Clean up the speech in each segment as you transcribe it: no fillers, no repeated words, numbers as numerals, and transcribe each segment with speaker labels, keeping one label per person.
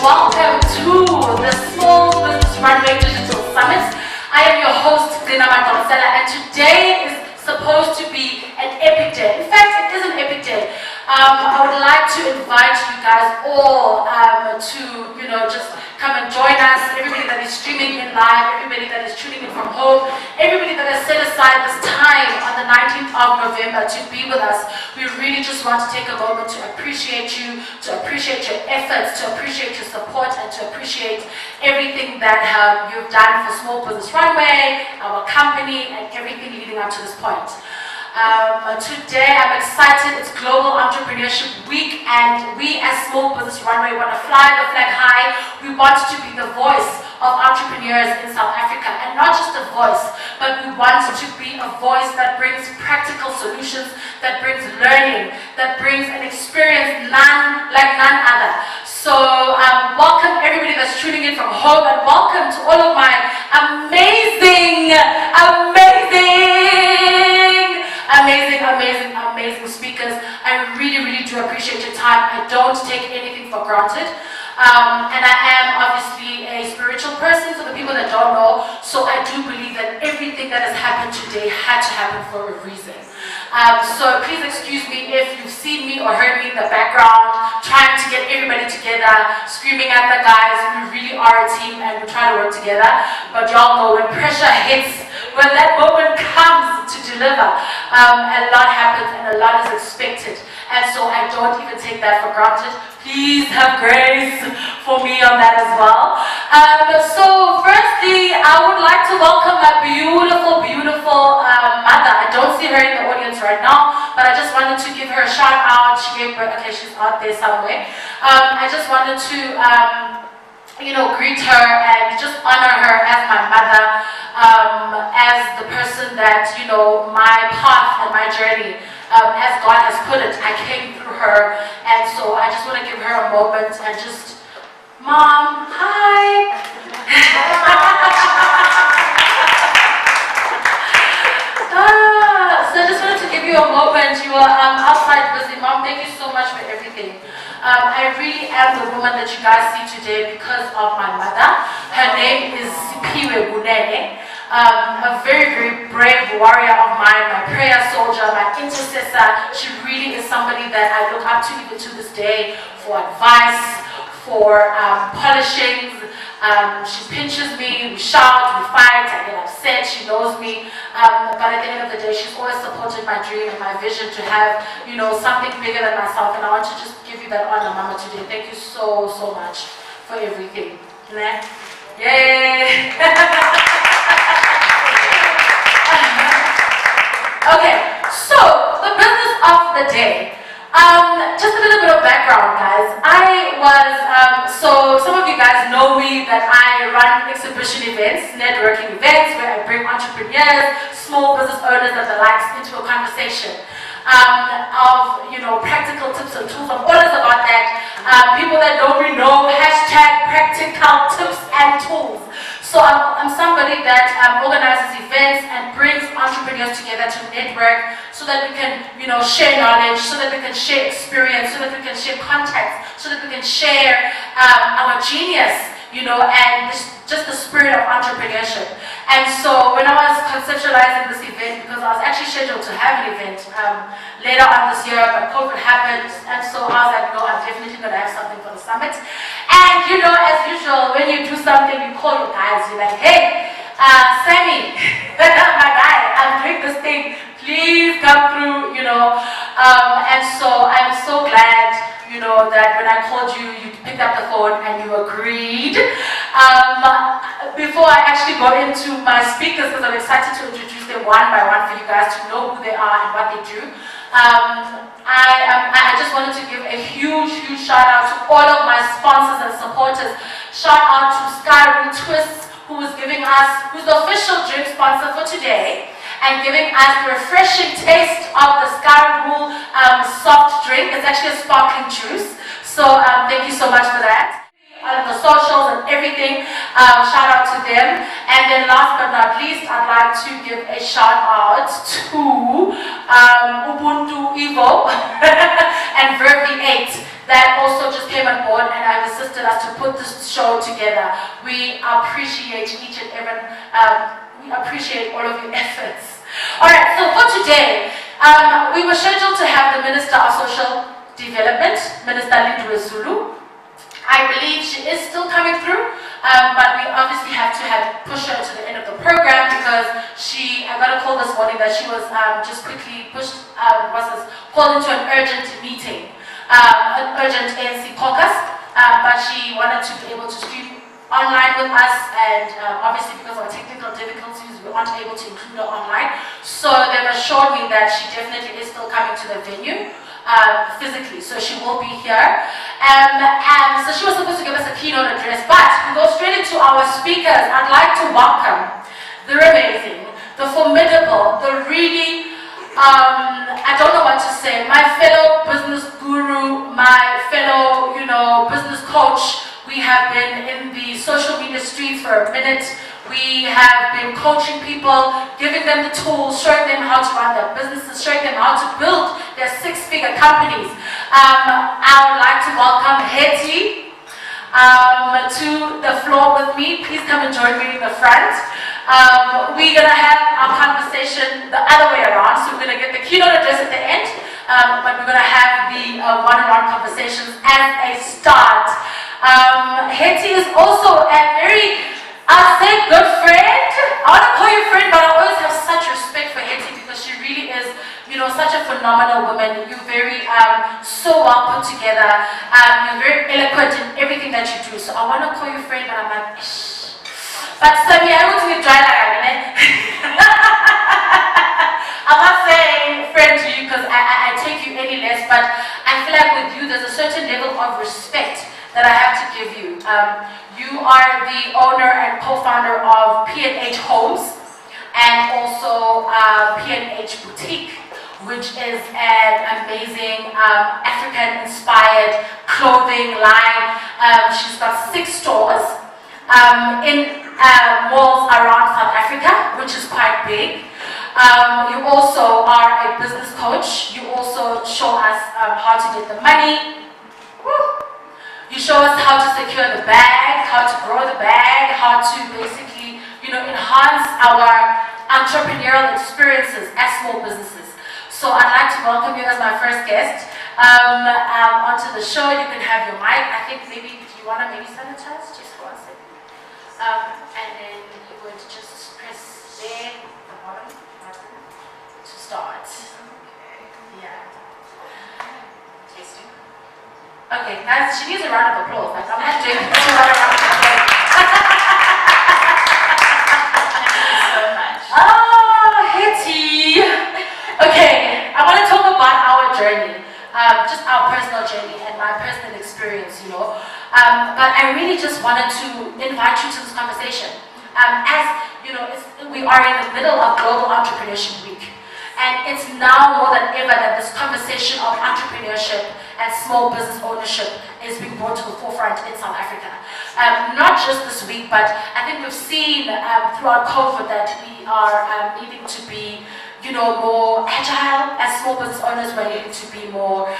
Speaker 1: welcome to the Small Business Runway Digital Summit. I am your host, Gina Madonsela, and today is supposed to be an epic day. In fact, it is an epic day. I would like to invite you guys all to, just come and join us. Everybody that is streaming in live, everybody that is tuning in from home, everybody that has set aside this time on the 19th of November to be with us. We really just want to take a moment to appreciate you, to appreciate your efforts, to appreciate your support, and to appreciate everything that you've done for Small Business Runway, our company, and everything leading up to this point. Today I'm excited. It's Global Entrepreneurship Week, and we as Small Business Runway want to fly the flag high. We want to be the voice of entrepreneurs in South Africa, and not just a voice, but we want to be a voice that brings practical solutions, that brings learning, that brings an experience like none other. So welcome everybody that's tuning in from home, and welcome to all of my amazing speakers. I really do appreciate your time. I don't take anything for granted. And I am obviously a spiritual person, for the people that don't know, so I do believe that everything that has happened today had to happen for a reason. So please excuse me if you've seen me or heard me in the background trying to get everybody together, screaming at the guys. We really are a team and we try to work together, but y'all know when pressure hits, when that moment comes to deliver, a lot happens and a lot is expected, and so I don't even take that for granted. Please have grace for me on that as well. So firstly, I would like to welcome my beautiful mother. I don't see her in the audience right now, but I just wanted to give her a shout out. She gave birth, okay, she's out there somewhere. I just wanted to greet her and just honor her as my mother, as the person that, my path and my journey, as God has put it, I came through her, and so I just want to give her a moment and just, Mom, hi! So I just wanted to give you a moment. You are outside busy. Mom, thank you so much for everything. I really am the woman that you guys see today because of my mother. Her name is Sipiwe Bunene, a very brave warrior of mine, my prayer soldier, my intercessor. She really is somebody that I look up to even to this day for advice, for polishings. She pinches me, we shout, we fight, I get upset, she knows me, but at the end of the day, she's always supported my dream and my vision to have, something bigger than myself, and I want to just give you that honor, Mama, today. Thank you so much for everything. Yay! Okay, so the business of the day. Just a little bit of background, guys. So some of you guys know me that I run exhibition events, networking events, where I bring entrepreneurs, small business owners and the likes into a conversation of, practical tips and tools. I'm always about that. People that know me know, #practical tips and tools. So I'm somebody that organizes events and brings entrepreneurs together to network so that we can, share knowledge, so that we can share experience, so that we can share contacts, so that we can share our genius, and just the spirit of entrepreneurship. And so when I was conceptualizing this event, because I was actually scheduled to have an event later on this year, but COVID happened, and so I was like, no, I'm definitely going to have something for the summit. And as usual, when you do something, you call your guys, you're like, hey, Sammy, my guy, I'm doing this thing, please come through, and so I'm so glad, that when I called you, you picked up the phone and you agreed. Before I actually go into my speakers, because I'm excited to introduce them one by one for you guys to know who they are and what they do, I just wanted to give a huge shout out to all of my sponsors and supporters. Shout out to Sky Twist, who's the official drink sponsor for today, and giving us the refreshing taste of the Sky Rule soft drink. It's actually a sparkling juice. So thank you so much for that. On the socials and everything, shout out to them. And then last but not least, I'd like to give a shout out to Ubuntu Evo and Verve 8. that also just came on board and have assisted us to put this show together. We appreciate each and every, we appreciate all of your efforts. Alright, so for today, we were scheduled to have the Minister of Social Development, Minister Lindwe Zulu. I believe she is still coming through, but we obviously have to push her to the end of the program because I got a call this morning that she was just quickly called into an urgent meeting, an urgent ANC caucus, but she wanted to be able to stream online with us, and obviously because of technical difficulties, we aren't able to include her online. So they've assured me that she definitely is still coming to the venue. Physically, so she will be here. And so she was supposed to give us a keynote address, but we go straight into our speakers. I'd like to welcome the amazing, the formidable, the really, I don't know what to say, my fellow business guru, my fellow, business coach. We have been in the social media streets for a minute. We have been coaching people, giving them the tools, showing them how to run their businesses, showing them how to build their six-figure companies. I would like to welcome Hetty to the floor with me. Please come and join me in the front. We're going to have our conversation the other way around. So we're going to get the keynote address at the end, but we're going to have the one-on-one conversations as a start. Hetty is also a very, I'd say, good friend. I want to call you friend, but I always have such respect for Hetty because she really is, such a phenomenal woman. You're very, so well put together. You're very eloquent in everything that you do. So I want to call you friend, but I'm like, shh. But Sabi, I want to be dry like I'm not saying friend to you because I take you any less, but I feel like with you, there's a certain level of respect that I have to give you. You are the owner and co-founder of P&H Homes and also P&H Boutique, which is an amazing African-inspired clothing line. She's got 6 stores in malls around South Africa, which is quite big. You also are a business coach. You also show us how to get the money. Woo. You show us how to secure the bag, how to grow the bag, how to basically, enhance our entrepreneurial experiences as small businesses. So I'd like to welcome you as my first guest onto the show. You can have your mic. I think maybe you want to sanitize just for a second. And then you would just press there, the bottom button, to start. Okay. Yeah. Tasting. Okay, guys, she needs a round of applause. Like, I'm not doing it. Thank you so much. Oh, Hetty. Okay, I want to talk about our journey, just our personal journey and my personal experience, But I really just wanted to invite you to this conversation. We are in the middle of Global Entrepreneurship Week. And it's now more than ever that this conversation of entrepreneurship and small business ownership is being brought to the forefront in South Africa. Not just this week, but I think we've seen throughout COVID that we are needing to be, more agile as small business owners. We're needing to be more,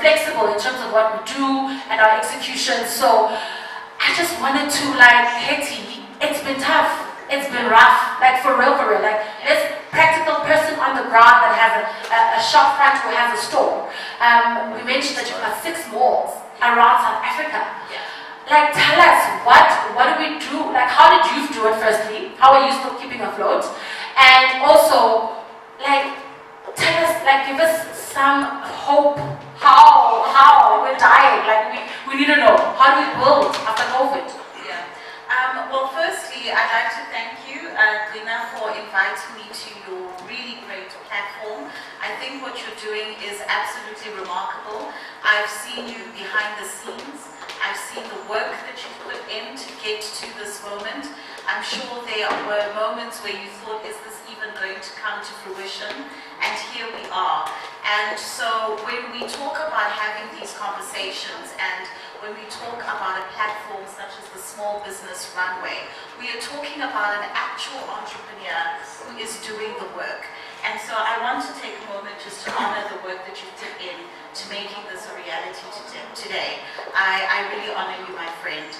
Speaker 1: flexible in terms of what we do and our execution. So I just wanted to, Hetty, it's been tough. It's been rough, for real. This practical person on the ground that has a shop front who has a store. We mentioned that you've got 6 malls around South Africa. Yeah. Tell us, what do we do? How did you do it firstly? How are you still keeping afloat? And also, tell us, give us some hope. How? We're dying. We need to know. How do we build after COVID?
Speaker 2: Well, firstly, I'd like to thank you, Glina, for inviting me to your really great platform. I think what you're doing is absolutely remarkable. I've seen you behind the scenes. I've seen the work that you've put in to get to this moment. I'm sure there were moments where you thought, is this even going to come to fruition? And here we are. And so when we talk about having these conversations and when we talk about a platform such as the Small Business Runway, we are talking about an actual entrepreneur who is doing the work. And so I want to take a moment just to honor the work that you've put in to making this a reality today. I really honor you, my friend.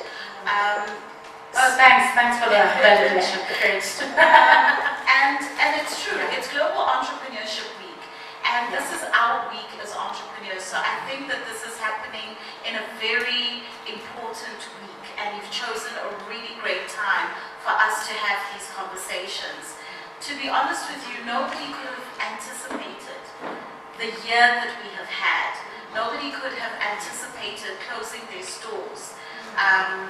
Speaker 1: Thanks for the validation. Great.
Speaker 2: And it's true, it's Global Entrepreneurship Week. And this is our week as entrepreneurs. So I think that this is happening in a very important week. And you've chosen a really great time for us to have these conversations. To be honest with you, nobody could have anticipated the year that we have had. Nobody could have anticipated closing their stores.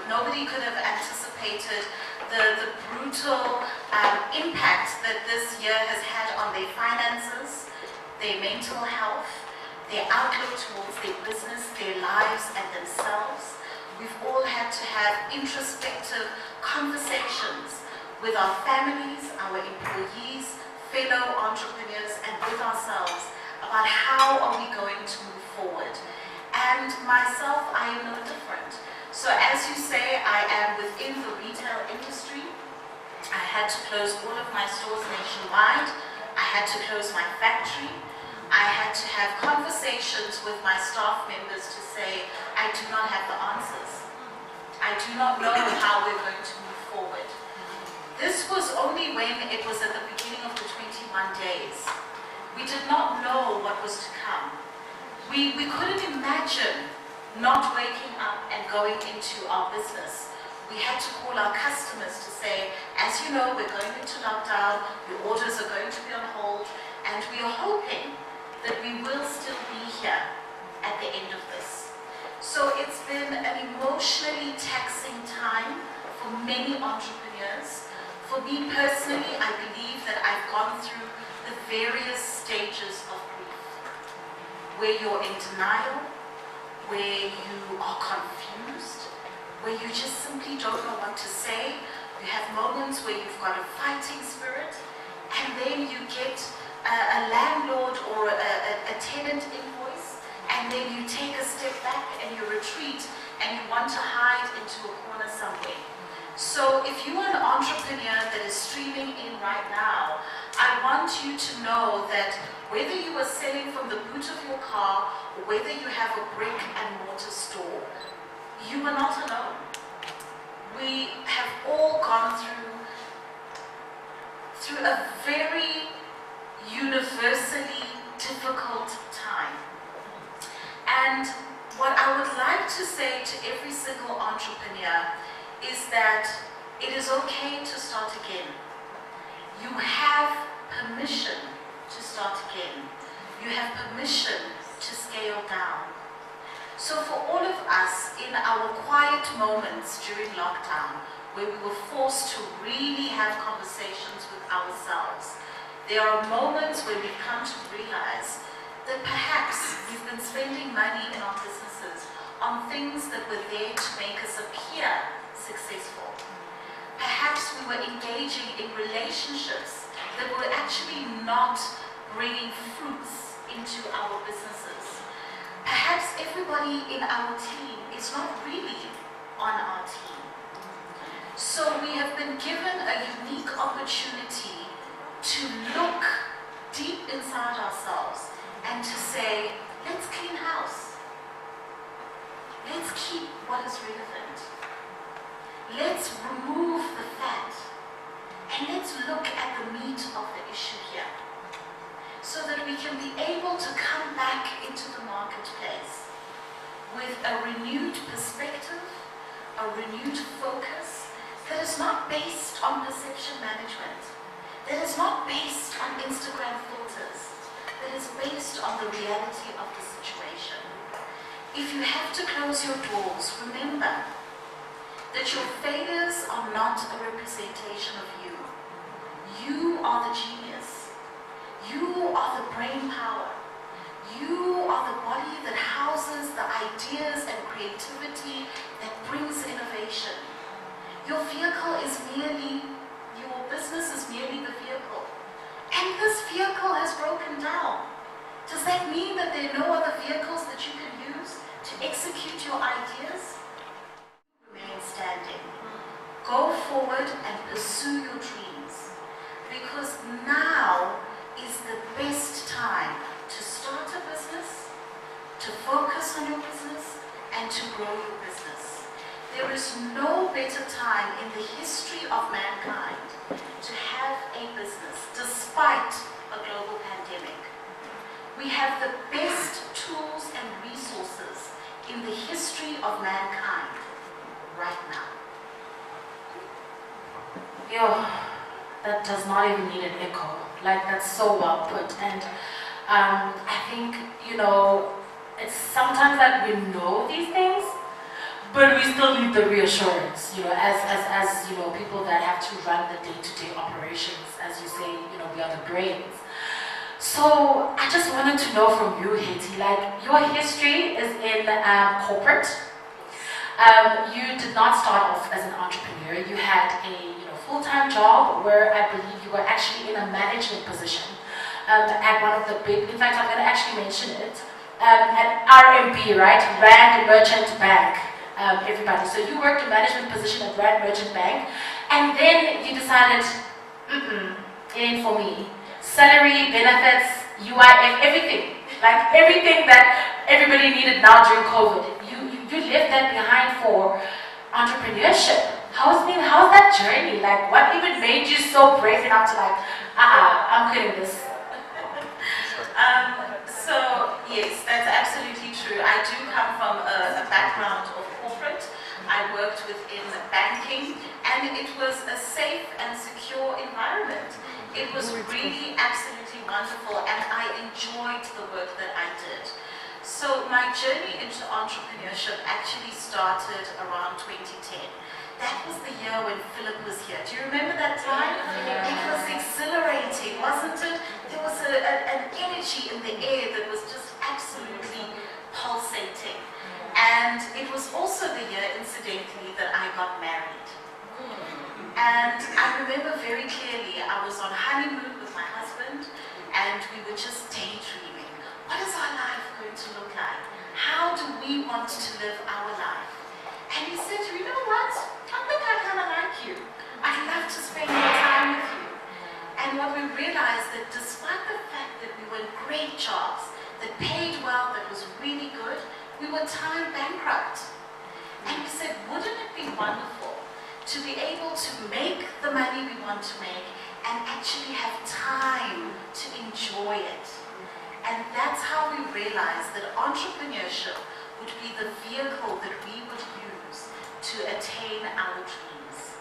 Speaker 2: Nobody could have anticipated the brutal impact that this year has had on their finances, their mental health, their outlook towards their business, their lives and themselves. We've all had to have introspective conversations with our families, our employees, fellow entrepreneurs, and with ourselves about how are we going to move forward. And myself, I am no different. So as you say, I am within the retail industry. I had to close all of my stores nationwide. I had to close my factory. I had to have conversations with my staff members to say, I do not have the answers. I do not know how we're going to move forward. This was only when it was at the beginning of the 21 days. We did not know what was to come. We couldn't imagine not waking up and going into our business. We had to call our customers to say, as you know, we're going into lockdown, your orders are going to be on hold, and we are hoping that we will still be here at the end of this. So it's been an emotionally taxing time for many entrepreneurs. For me personally, I believe that I've gone through the various stages of grief, where you're in denial, where you are confused, where you just simply don't know what to say. You have moments where you've got a fighting spirit, and then you get a landlord or a tenant invoice, and then you take a step back and you retreat and you want to hide into a corner somewhere. So if you are an entrepreneur that is streaming in right now, I want you to know that whether you are selling from the boot of your car or whether you have a brick and mortar store, you are not alone. We have all gone through a very universally difficult time. And what I would like to say to every single entrepreneur is that it is okay to start again. You have permission to start again. You have permission to scale down. So for all of us in our quiet moments during lockdown, where we were forced to really have conversations with ourselves, there are moments where we've come to realize that perhaps we've been spending money in our businesses on things that were there to make us appear successful. Perhaps we were engaging in relationships that were actually not bringing fruits into our businesses. Perhaps everybody in our team is not really on our team. So we have been given a unique opportunity to look deep inside ourselves and to say, let's clean house. Let's keep what is relevant. Let's remove the fat. And let's look at the meat of the issue here, so that we can be able to come back into the marketplace with a renewed perspective, a renewed focus that is not based on perception management, that is not based on Instagram filters, that is based on the reality of the situation. If you have to close your doors, remember that your failures are not a representation of you. You are the genius. You are the brain power. You are the body that houses the ideas and creativity that brings innovation. Your vehicle is merely, your business is merely the vehicle. And this vehicle has broken down. Does that mean that there are no other vehicles that you can use to execute your ideas? Remain standing. Go forward and pursue your dreams. Because now is the is no better time in the history of mankind to have a business despite a global pandemic. We have the best tools and resources in the history of mankind right now.
Speaker 1: Yo, that does not even need an echo. Like, that's so well put. And I think, you know, it's sometimes that we know these things, but we still need the reassurance, you know, as you know, people that have to run the day-to-day operations. As you say, you know, we are the brains. So I just wanted to know from you, Hetty, like, your history is in corporate. You did not start off as an entrepreneur. You had a full-time job where I believe you were actually in a management position at one of the big, in fact I'm going to actually mention it, at RMB, right? Rand Merchant Bank, everybody. So you worked a management position at Rand Merchant Bank, and then you decided, it ain't for me. Salary, benefits, UIF, everything. Like everything that everybody needed now during COVID. You left that behind for entrepreneurship. How's that journey? Like, what even made you so brave enough to like, I'm quitting this?
Speaker 2: So yes, that's absolutely true. I do come from a background of corporate. I worked within banking, and it was a safe and secure environment. It was really absolutely wonderful, and I enjoyed the work that I did. So my journey into entrepreneurship actually started around 2010. That was the year when Philip was here. Do you remember that time?
Speaker 1: Yeah.
Speaker 2: It was exhilarating, wasn't it? There was an energy in the air that was just absolutely pulsating. And it was also the year, incidentally, that I got married. And I remember very clearly, I was on honeymoon with my husband, and we were just daydreaming. What is our life going to look like? How do we want to live our life? And he said, you know what? I think I kind of like you. I'd love to spend more time with you. And what we realized that despite the fact that we were in great jobs, that paid well, that was really good, we were time bankrupt. And we said, wouldn't it be wonderful to be able to make the money we want to make and actually have time to enjoy it? And that's how we realized that entrepreneurship would be the vehicle that we would use to attain our dreams.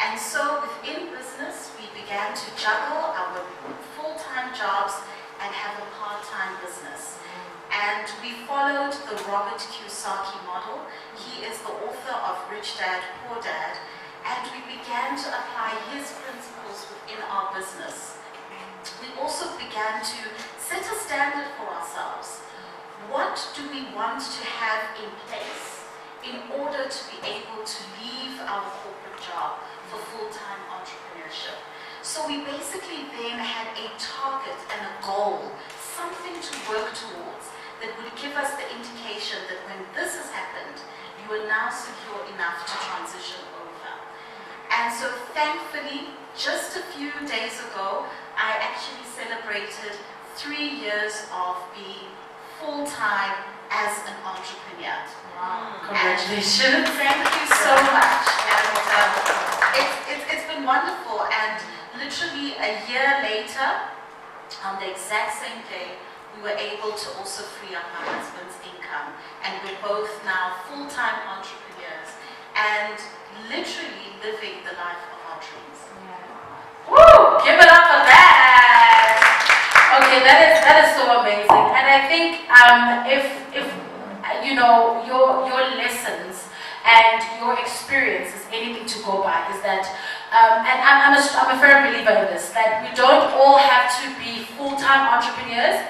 Speaker 2: And so within business, we began to juggle our full-time jobs and have a part-time business. And we followed the Robert Kiyosaki model. He is the author of Rich Dad, Poor Dad. And we began to apply his principles within our business. We also began to set a standard for ourselves. What do we want to have in place in order to be able to leave our corporate job for full-time entrepreneurship? So we basically then had a target and a goal, something to work towards that would give us the indication that when this has happened, you are now secure enough to transition over. And so thankfully, just a few days ago, I actually celebrated 3 years of being full-time as an entrepreneur.
Speaker 1: Wow. Congratulations.
Speaker 2: And thank you so much. And it's been wonderful. And literally a year later, on the exact same day, we were able to also free up my husband's income. And we're both now full-time entrepreneurs and literally living the life of our dreams.
Speaker 1: Woo! Give it up for that. Okay, that is so amazing. And I think if you know your lessons and your experience is anything to go by, is that and I'm a firm believer in this, that we don't all have to be full-time entrepreneurs,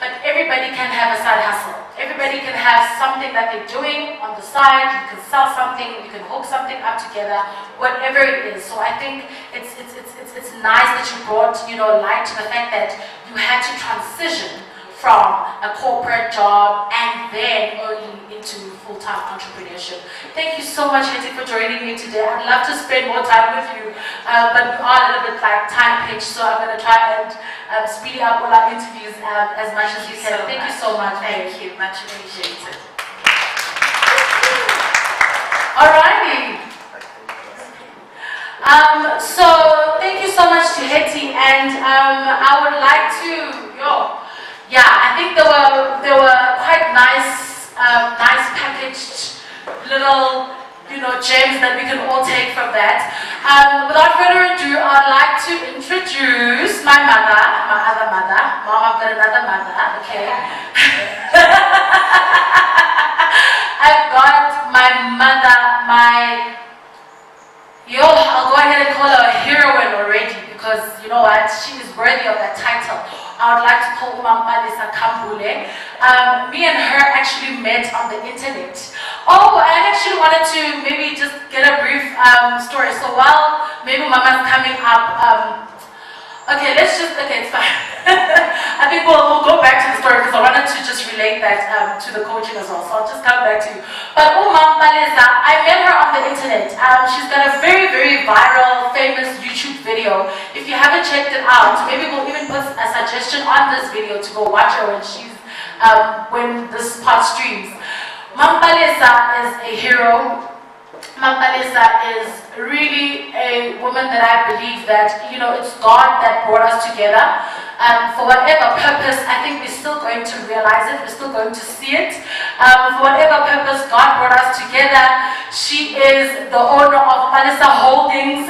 Speaker 1: but everybody can have a side hustle. Everybody can have something that they're doing on the side. You can sell something, you can hook something up together, whatever it is. So I think it's nice that you brought, you know, light to the fact that you had to transition from a corporate job and then only into full-time entrepreneurship. Thank you so much, Hetty, for joining me today. I'd love to spend more time with you, but we are a little bit like time pinched, so I'm going to try and speed up all our interviews as much as we can. Thank you so much.
Speaker 2: Thank you, much appreciated.
Speaker 1: All right. Hetty, and I would like to, I think there were quite nice, nice packaged little, gems that we can all take from that. Without further ado, I'd like to introduce my mother, my other mother. Mom, I've got another mother, okay? I've got my mother, I'll go ahead and call her a heroine already because you know what, she is worthy of that title. I would like to call Umampalisa Kambule. Me and her actually met on the internet. Oh, I actually wanted to maybe just get a brief story. So while maybe Mama's coming up, okay, it's fine. I think we'll go back to the story because I wanted to just relate that to the coaching as well. So I'll just come back to you. But Umampalisa, I met her on the internet. She's got a very, very viral, famous YouTube video. If you haven't checked it out, maybe we'll even put a suggestion on this video to go watch her when this part streams. Mampalisa is a hero. Mampalisa is really a woman that I believe that, it's God that brought us together. For whatever purpose, I think we're still going to realize it, we're still going to see it. For whatever purpose God brought us together, she is the owner of Palisa Holdings.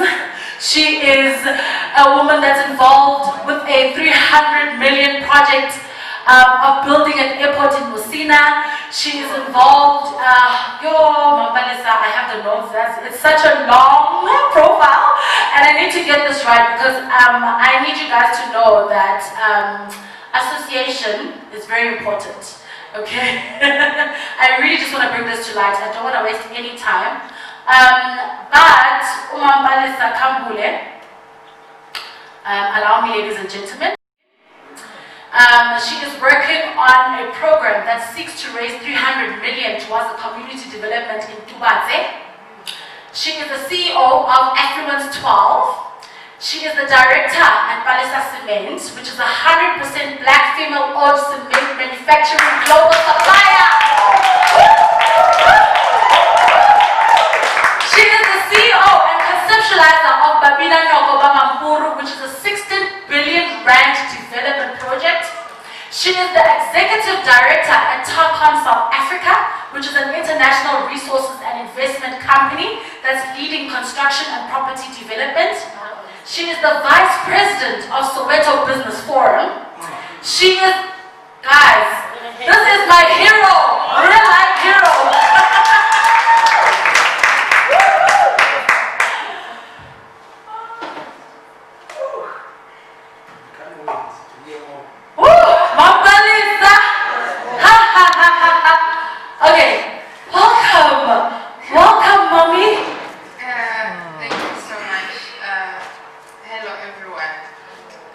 Speaker 1: She is a woman that's involved with a 300 million project of building an airport in Musina. She is involved, Mampalisa, I have the notes, it's such a long profile, and I need to get this right because I need you guys to know that association is very important, okay? I really just want to bring this to light, I don't want to waste any time. But Umampalisa Kambule, allow me, ladies and gentlemen. She is working on a program that seeks to raise 300 million towards the community development in Tubatse. She is the CEO of Affluence 12. She is the director at Palisa Cement, which is a 100% black female-owned cement manufacturing global supplier. She is the CEO and conceptualizer of Babina Nogoba Mampuru, which is a 16 billion rand development project. She is the executive director at Tarkon South Africa, which is an international resources and investment company that's leading construction and property development. She is the vice president of Soweto Business Forum. She is, guys, this is my hero, real life hero. Okay, welcome, mommy.
Speaker 3: Thank you so much. Hello, everyone.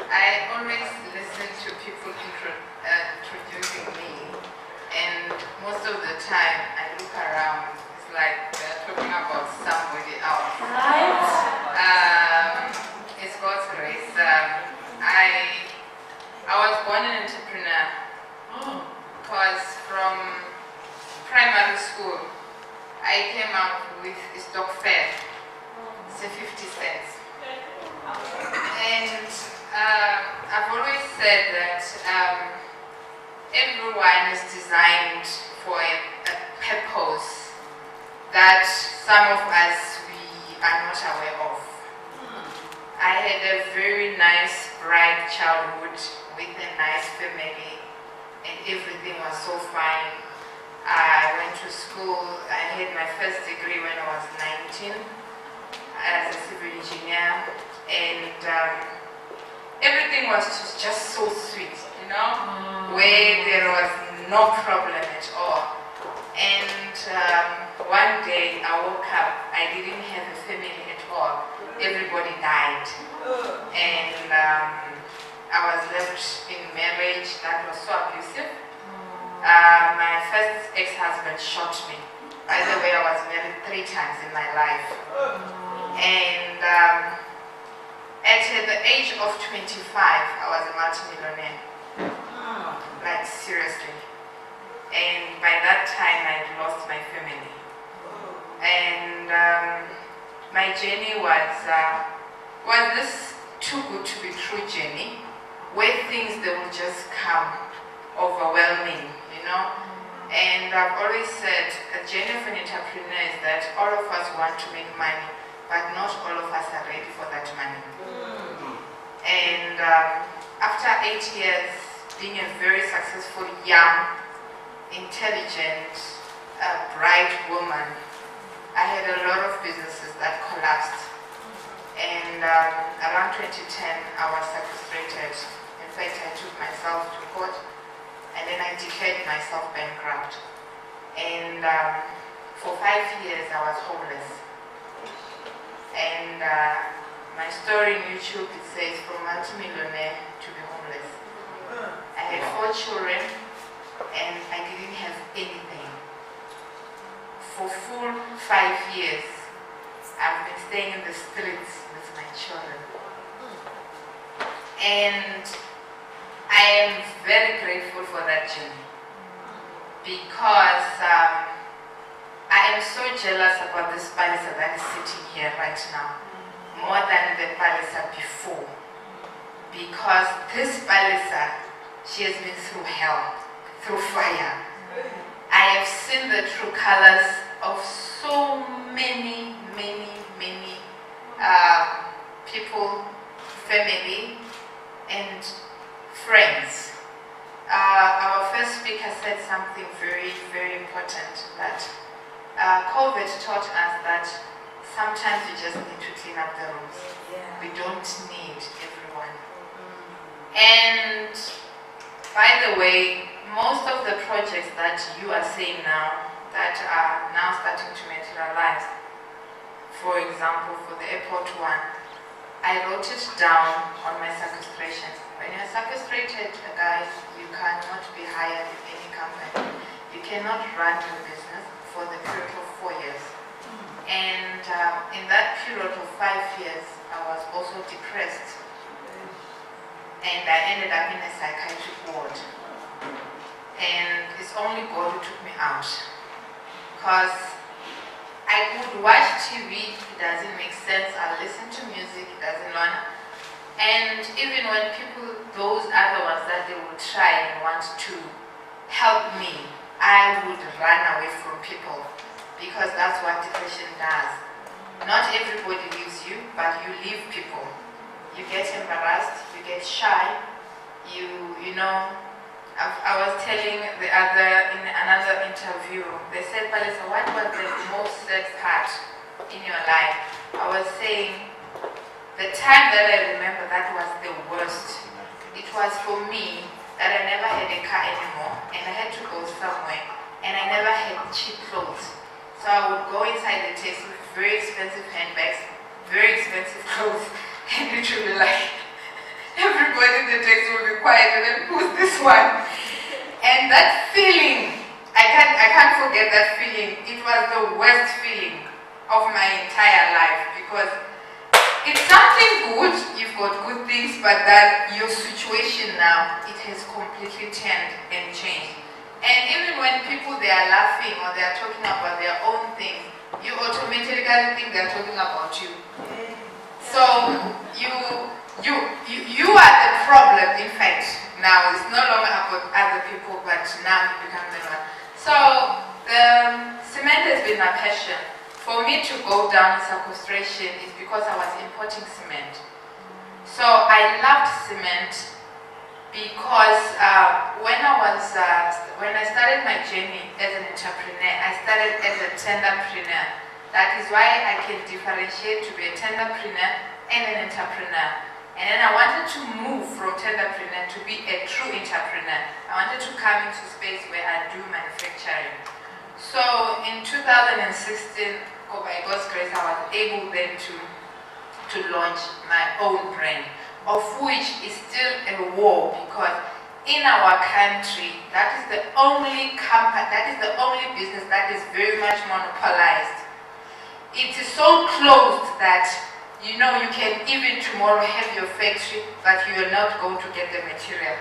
Speaker 3: I always listen to people introducing me, and most of the time I look around. It's like they're talking about somebody else.
Speaker 1: Right.
Speaker 3: It's God's grace. I was born an entrepreneur because from primary school, I came up with a stock fare, it's 50 cents. And I've always said that everyone is designed for a purpose that some of us, we are not aware of. I had a very nice, bright childhood with a nice family, and everything was so fine. I went to school. I had my first degree when I was 19 as a civil engineer, and everything was just so sweet, where there was no problem at all. And one day I woke up, I didn't have a family at all. Everybody died, and I was left in marriage that was so abusive. My first ex-husband shot me. By the way, I was married 3 times in my life. And at the age of 25, I was a multi-millionaire. Like, seriously. And by that time, I'd lost my family. And my journey was this too good to be true journey, where things they will just come overwhelming, you know. And I've always said a journey of an entrepreneur is that all of us want to make money, but not all of us are ready for that money. And after 8 years being a very successful, young, intelligent, bright woman, I had a lot of businesses that collapsed. And around 2010, I was sequestrated. In fact, I took myself to court, and then I declared myself bankrupt. And for 5 years, I was homeless. And my story on YouTube, it says from multimillionaire to be homeless. I had 4 children, and I didn't have anything. For full 5 years, I've been staying in the streets with my children. And I am very grateful for that journey, because I am so jealous about this Palisa that is sitting here right now, more than the Palisa before. Because this Palisa, she has been through hell, through fire. I have seen the true colors of so many people, family, and friends. Our first speaker said something very, very important, that COVID taught us that sometimes you just need to clean up the rooms. We don't need everyone. And by the way, most of the projects that you are seeing now, that are now starting to materialize, for example, for the airport one, I wrote it down on my sequestration. When you're sequestrated, guys, you cannot be hired in any company. You cannot run your business for the period of 4 years. And in that period of 5 years, I was also depressed. And I ended up in a psychiatric ward. And it's only God who took me out. Because I could watch TV, it doesn't make sense. I listen to music, it doesn't learn. And even when people, those other ones that they would try and want to help me, I would run away from people, because that's what depression does. Not everybody leaves you, but you leave people. You get embarrassed, you get shy, you know. I was telling the other, in another interview, they said, Palisa, what was the most sad part in your life? I was saying, the time that I remember that was the worst. It was for me that I never had a car anymore, and I had to go somewhere, and I never had cheap clothes. So I would go inside the taxi with very expensive handbags, very expensive clothes, and it would be like, everybody in the taxi would be quiet, and then who's this one? And that feeling, I can't forget that feeling. It was the worst feeling of my entire life, because it's something good, you've got good things, but that your situation now, it has completely turned and changed. And even when people, they are laughing or they are talking about their own things, you automatically think they're talking about you. So you are the problem, in fact. Now it's no longer about other people, but now you become the one. So the cement has been my passion. For me to go down sequestration is because I was importing cement. So I loved cement because when I started my journey as an entrepreneur, I started as a tenderpreneur. That is why I can differentiate to be a tenderpreneur and an entrepreneur. And then I wanted to move from tenderpreneur to be a true entrepreneur. I wanted to come into space where I do manufacturing. So in 2016, by God's grace, I was able then to launch my own brand, of which is still a war, because in our country, that is the only company, that is the only business that is very much monopolized. It is so closed that you know you can even tomorrow have your factory, but you are not going to get the material.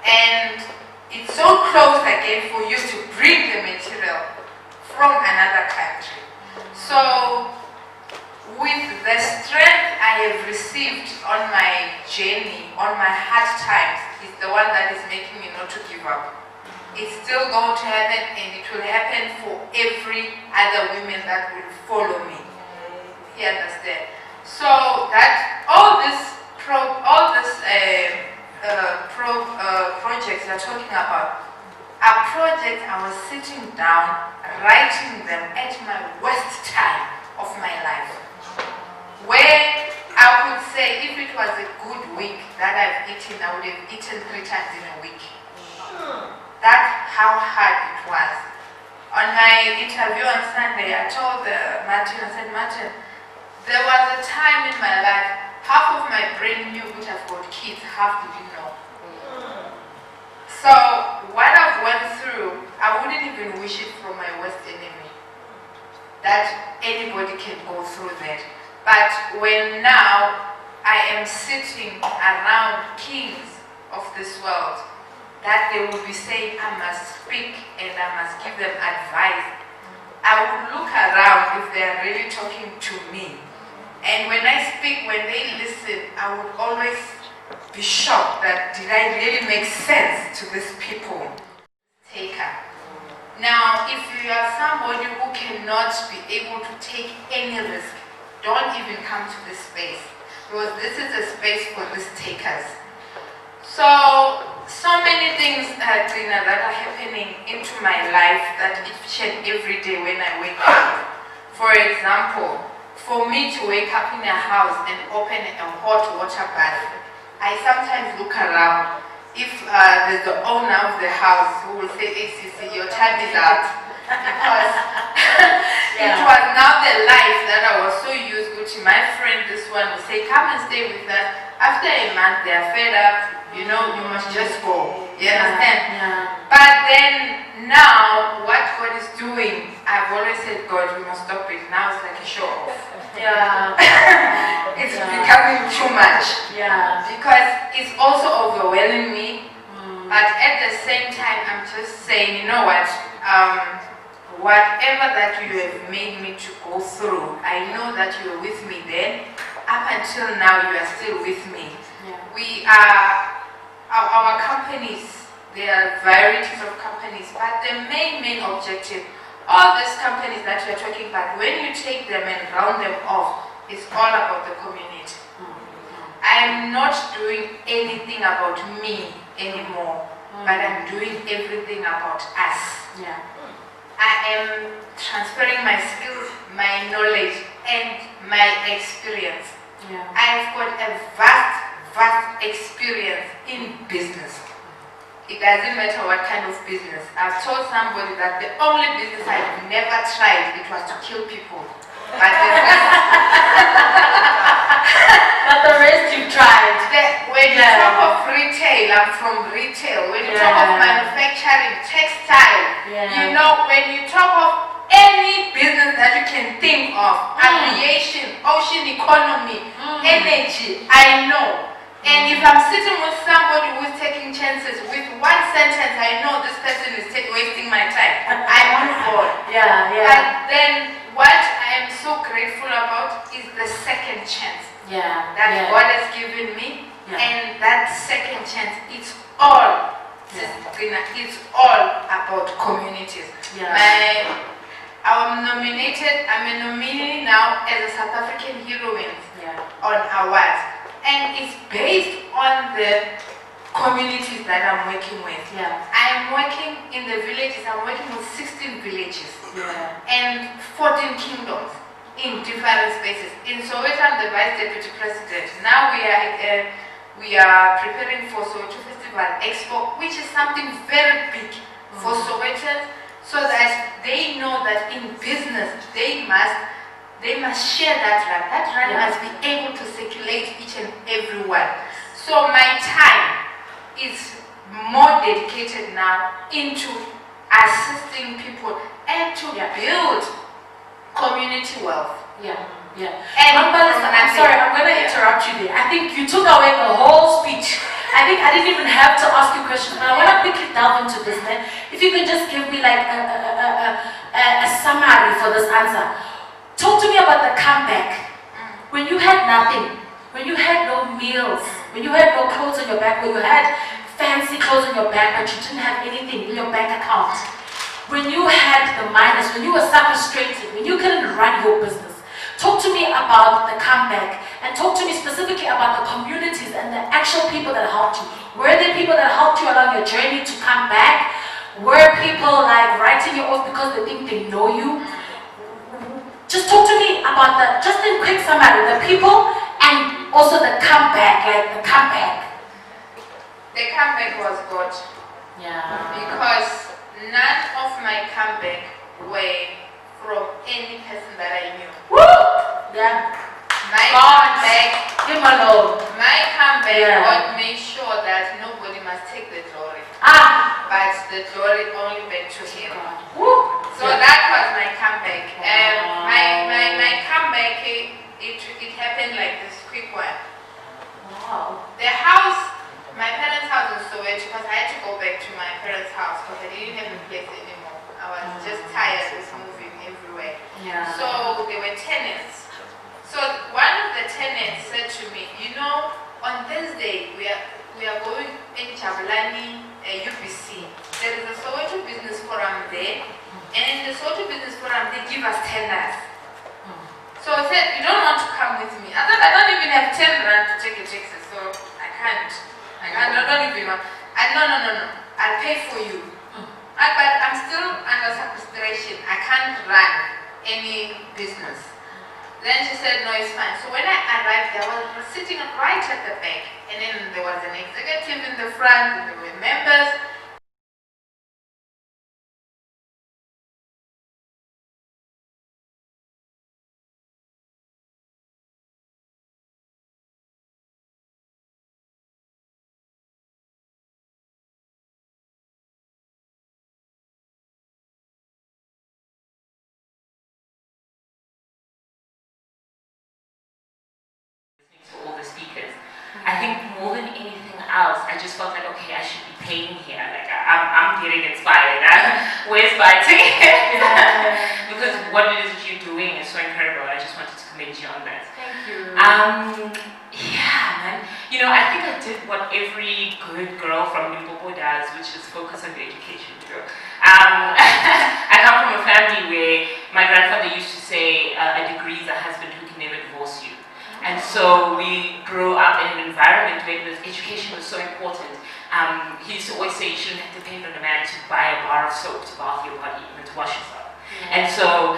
Speaker 3: And it's so close again for you to bring the material from another country. So with the strength I have received on my journey, on my hard times, is the one that is making me not to give up. It's still going to happen, and it will happen for every other woman that will follow me. You understand? So that all these projects you're talking about are projects I was sitting down, writing them at my worst time of my life. Where I would say if it was a good week that I've eaten, I would have eaten 3 times in a week. That's how hard it was. On my interview on Sunday, I told Martin, I said, Martin, there was a time in my life, half of my brain knew which I've got kids, half didn't know. So what I've went through, I wouldn't even wish it for my worst enemy. That anybody can go through that. But when now I am sitting around kings of this world, that they will be saying I must speak and I must give them advice, I would look around if they are really talking to me. And when I speak, when they listen, I would always be shocked that did I really make sense to these people? Taker. Now, if you are somebody who cannot be able to take any risk, don't even come to this space, because this is a space for risk takers. So many things, Trina, that are happening into my life that each and every day when I wake up. For example, for me to wake up in a house and open a hot water bath, I sometimes look around. If there's the owner of the house who will say, ACC, your time is out. Because it was now the life that I was so used to. My friend, this one, will say, come and stay with us. After a month, they are fed up. You know, you must just go. You understand?
Speaker 1: Yeah.
Speaker 3: But then now, what God is doing, I've always said, God, we must stop it. Now it's like a show off.
Speaker 1: Yeah.
Speaker 3: It's becoming too much.
Speaker 1: Yeah.
Speaker 3: Because it's also overwhelming me. But at the same time, I'm just saying, you know what? Whatever that you have made me to go through, I know that you are with me then. Up until now, you are still with me.
Speaker 1: Yeah.
Speaker 3: We are, our companies, there are varieties of companies, but the main objective, all these companies that we are talking about, when you take them and round them off, it's all about the community. I'm not doing anything about me anymore, but I'm doing everything about us.
Speaker 1: Yeah.
Speaker 3: I am transferring my skills, my knowledge, and my experience.
Speaker 1: Yeah.
Speaker 3: I've got a vast experience in business. It doesn't matter what kind of business. I've told somebody that the only business I've never tried, it was to kill people. But
Speaker 1: the rest you've tried.
Speaker 3: When you talk of retail, I'm from retail. When you talk of manufacturing, textile, you know, when you talk of any business that you can think of, aviation, ocean economy, energy, I know. And if I'm sitting with somebody who's taking chances, with one sentence, I know this person is wasting my time. I move on. But then what I am so grateful about is the second chance that God has given me. And that second chance, it's all, it's all about communities. I'm nominated, I'm a nominee now as a South African heroine on awards. And it's based on the communities that I'm working with. I'm working in the villages, I'm working with 16 villages and 14 kingdoms in different spaces. In Soweto, I'm the Vice Deputy President. Now we are preparing for Soweto Festival Expo, which is something very big for Soweto, so that they know that in business they must share that run. That run must be able to circulate each and every one. So my time is more dedicated now into assisting people and to build community wealth.
Speaker 1: And I'm sorry, I'm going to interrupt you there. I think you took away the whole speech. I think I didn't even have to ask you questions, but I want to quickly delve into this, man. If you could just give me like a summary for this answer. Talk to me about the comeback when you had nothing, when you had no meals, when you had no clothes on your back, when you had fancy clothes on your back but you didn't have anything in your bank account, when you had the minus, when you were frustrated, when you couldn't run your business, talk to me about the comeback and talk to me specifically about the communities and the actual people that helped you. Were there people that helped you along your journey to come back? Were people like writing you off because they think they know you? Just talk to me about that, just in quick summary, the people and also the comeback, like the comeback.
Speaker 3: The comeback was good.
Speaker 1: Yeah.
Speaker 3: Because none of my comeback were from any person that I knew.
Speaker 1: Woo! Yeah.
Speaker 3: My comeback,
Speaker 1: Him alone.
Speaker 3: God made sure that nobody must take the glory. But the glory only went to him.
Speaker 1: Woo!
Speaker 3: So that was my comeback. My comeback, it happened like this quick one.
Speaker 1: Wow.
Speaker 3: The house, my parents' house in Soweto, because I had to go back to my parents' house because I didn't have a place anymore. I was just tired of moving everywhere.
Speaker 1: Yeah.
Speaker 3: So there were tenants. So one of the tenants said to me, you know, on Thursday we are going in Jabulani UBC. There is a Soweto Business Forum there, and in the Soweto Business Forum they give us tenders. So I said, you don't want to come with me. I thought I don't even have 10 rand to take a taxi, so I can't. I don't even want. No. I'll pay for you. But I'm still under sequestration. I can't run any business. Then she said, no, it's fine. So when I arrived, I was sitting right at the back. And then there was an executive in the front, and there were members.
Speaker 4: To all the speakers. I think more than anything else, I just felt like, okay, I should be paying here. Like I'm getting inspired. Where's my ticket? Because what it is that you're doing is so incredible. I just wanted to commend you on that.
Speaker 1: Thank you.
Speaker 4: Yeah, man. You know, I think I did what every good girl from Limpopo does, which is focus on the education. I come from a family where my grandfather used to say, a degree is a husband who can never divorce you. And so we grew up in an environment where education was so important. He used to always say you shouldn't have to depend on a man to buy a bar of soap to bath your body, even to wash yourself. And so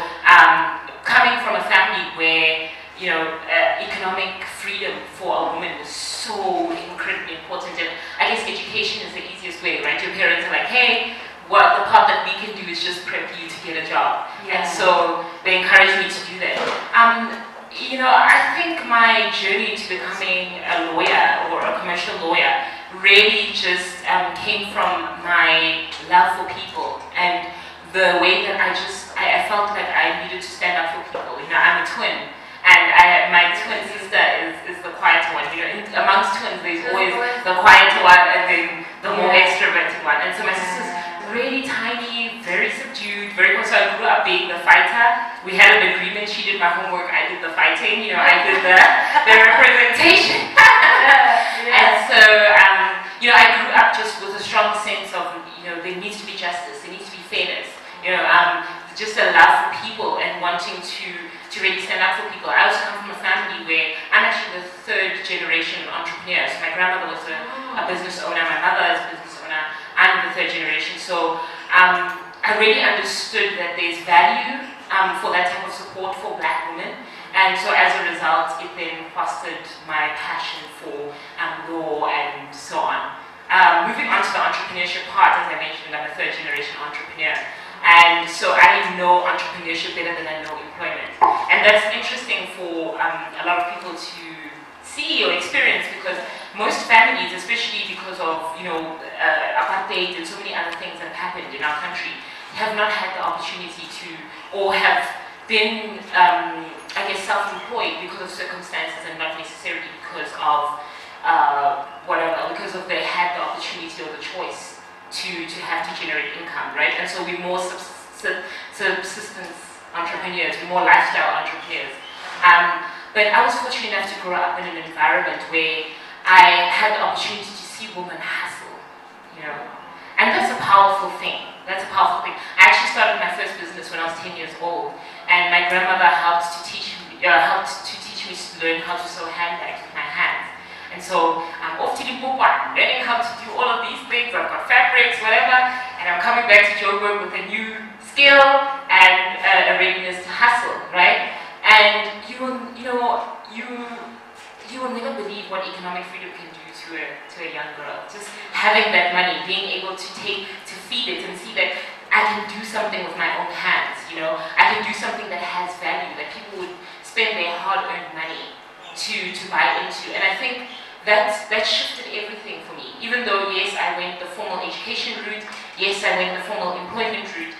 Speaker 4: coming from a family where, you know, economic freedom for a woman was so incredibly important, and I guess education is the easiest way, right? Your parents are like, hey, what the part that we can do is just prep you to get a job. And so they encouraged me to do that. You know, I think my journey to becoming a lawyer or a commercial lawyer really just came from my love for people and the way that I felt like I needed to stand up for people. You know, I'm a twin, and my twin sister is the quieter one. You know, amongst twins, there's always the quieter one and then the more extroverted one. And so my sister's really tiny, very subdued, very so I grew up being the fighter. We had an agreement. She did my homework, I did the fighting. You know, I did the representation. And so, you know, I grew up just with a strong sense of, you know, there needs to be justice, there needs to be fairness. You know, just a love for people and wanting to really stand up for people. I also come from a family where I'm actually the third generation entrepreneur. So my grandmother was a business owner, my mother is a business owner, I'm the third generation. So I really understood that there's value for that type of support for Black women. And so as a result, it then fostered my passion for law and so on. Moving on to the entrepreneurship part, as I mentioned, I'm a third generation entrepreneur. And so I know entrepreneurship better than I know employment. And that's interesting for a lot of people to see or experience, because most families, especially because of, you know, apartheid and so many other things that have happened in our country, have not had the opportunity to, or have been, I guess, self-employed because of circumstances and not necessarily because of whatever, because of they had the opportunity or the choice to have to generate income, right? And so we're more subsistence entrepreneurs, we're more lifestyle entrepreneurs. But I was fortunate enough to grow up in an environment where I had the opportunity to see women hustle, you know. And that's a powerful thing. That's a powerful thing. I actually started my first business when I was 10 years old, and my grandmother helped to teach me to learn how to sew handbags with my hands. And so I'm off to Limpopo, I'm learning how to do all of these things. I've got fabrics, whatever, and I'm coming back to Joburg with a new skill and a readiness to hustle, right? And you will never believe what economic freedom can do to a young girl. Just having that money, being able to feed it and see that I can do something with my own hands, you know. I can do something that has value, that people would spend their hard-earned money to buy into. And I think that shifted everything for me. Even though, yes, I went the formal education route, yes, I went the formal employment route,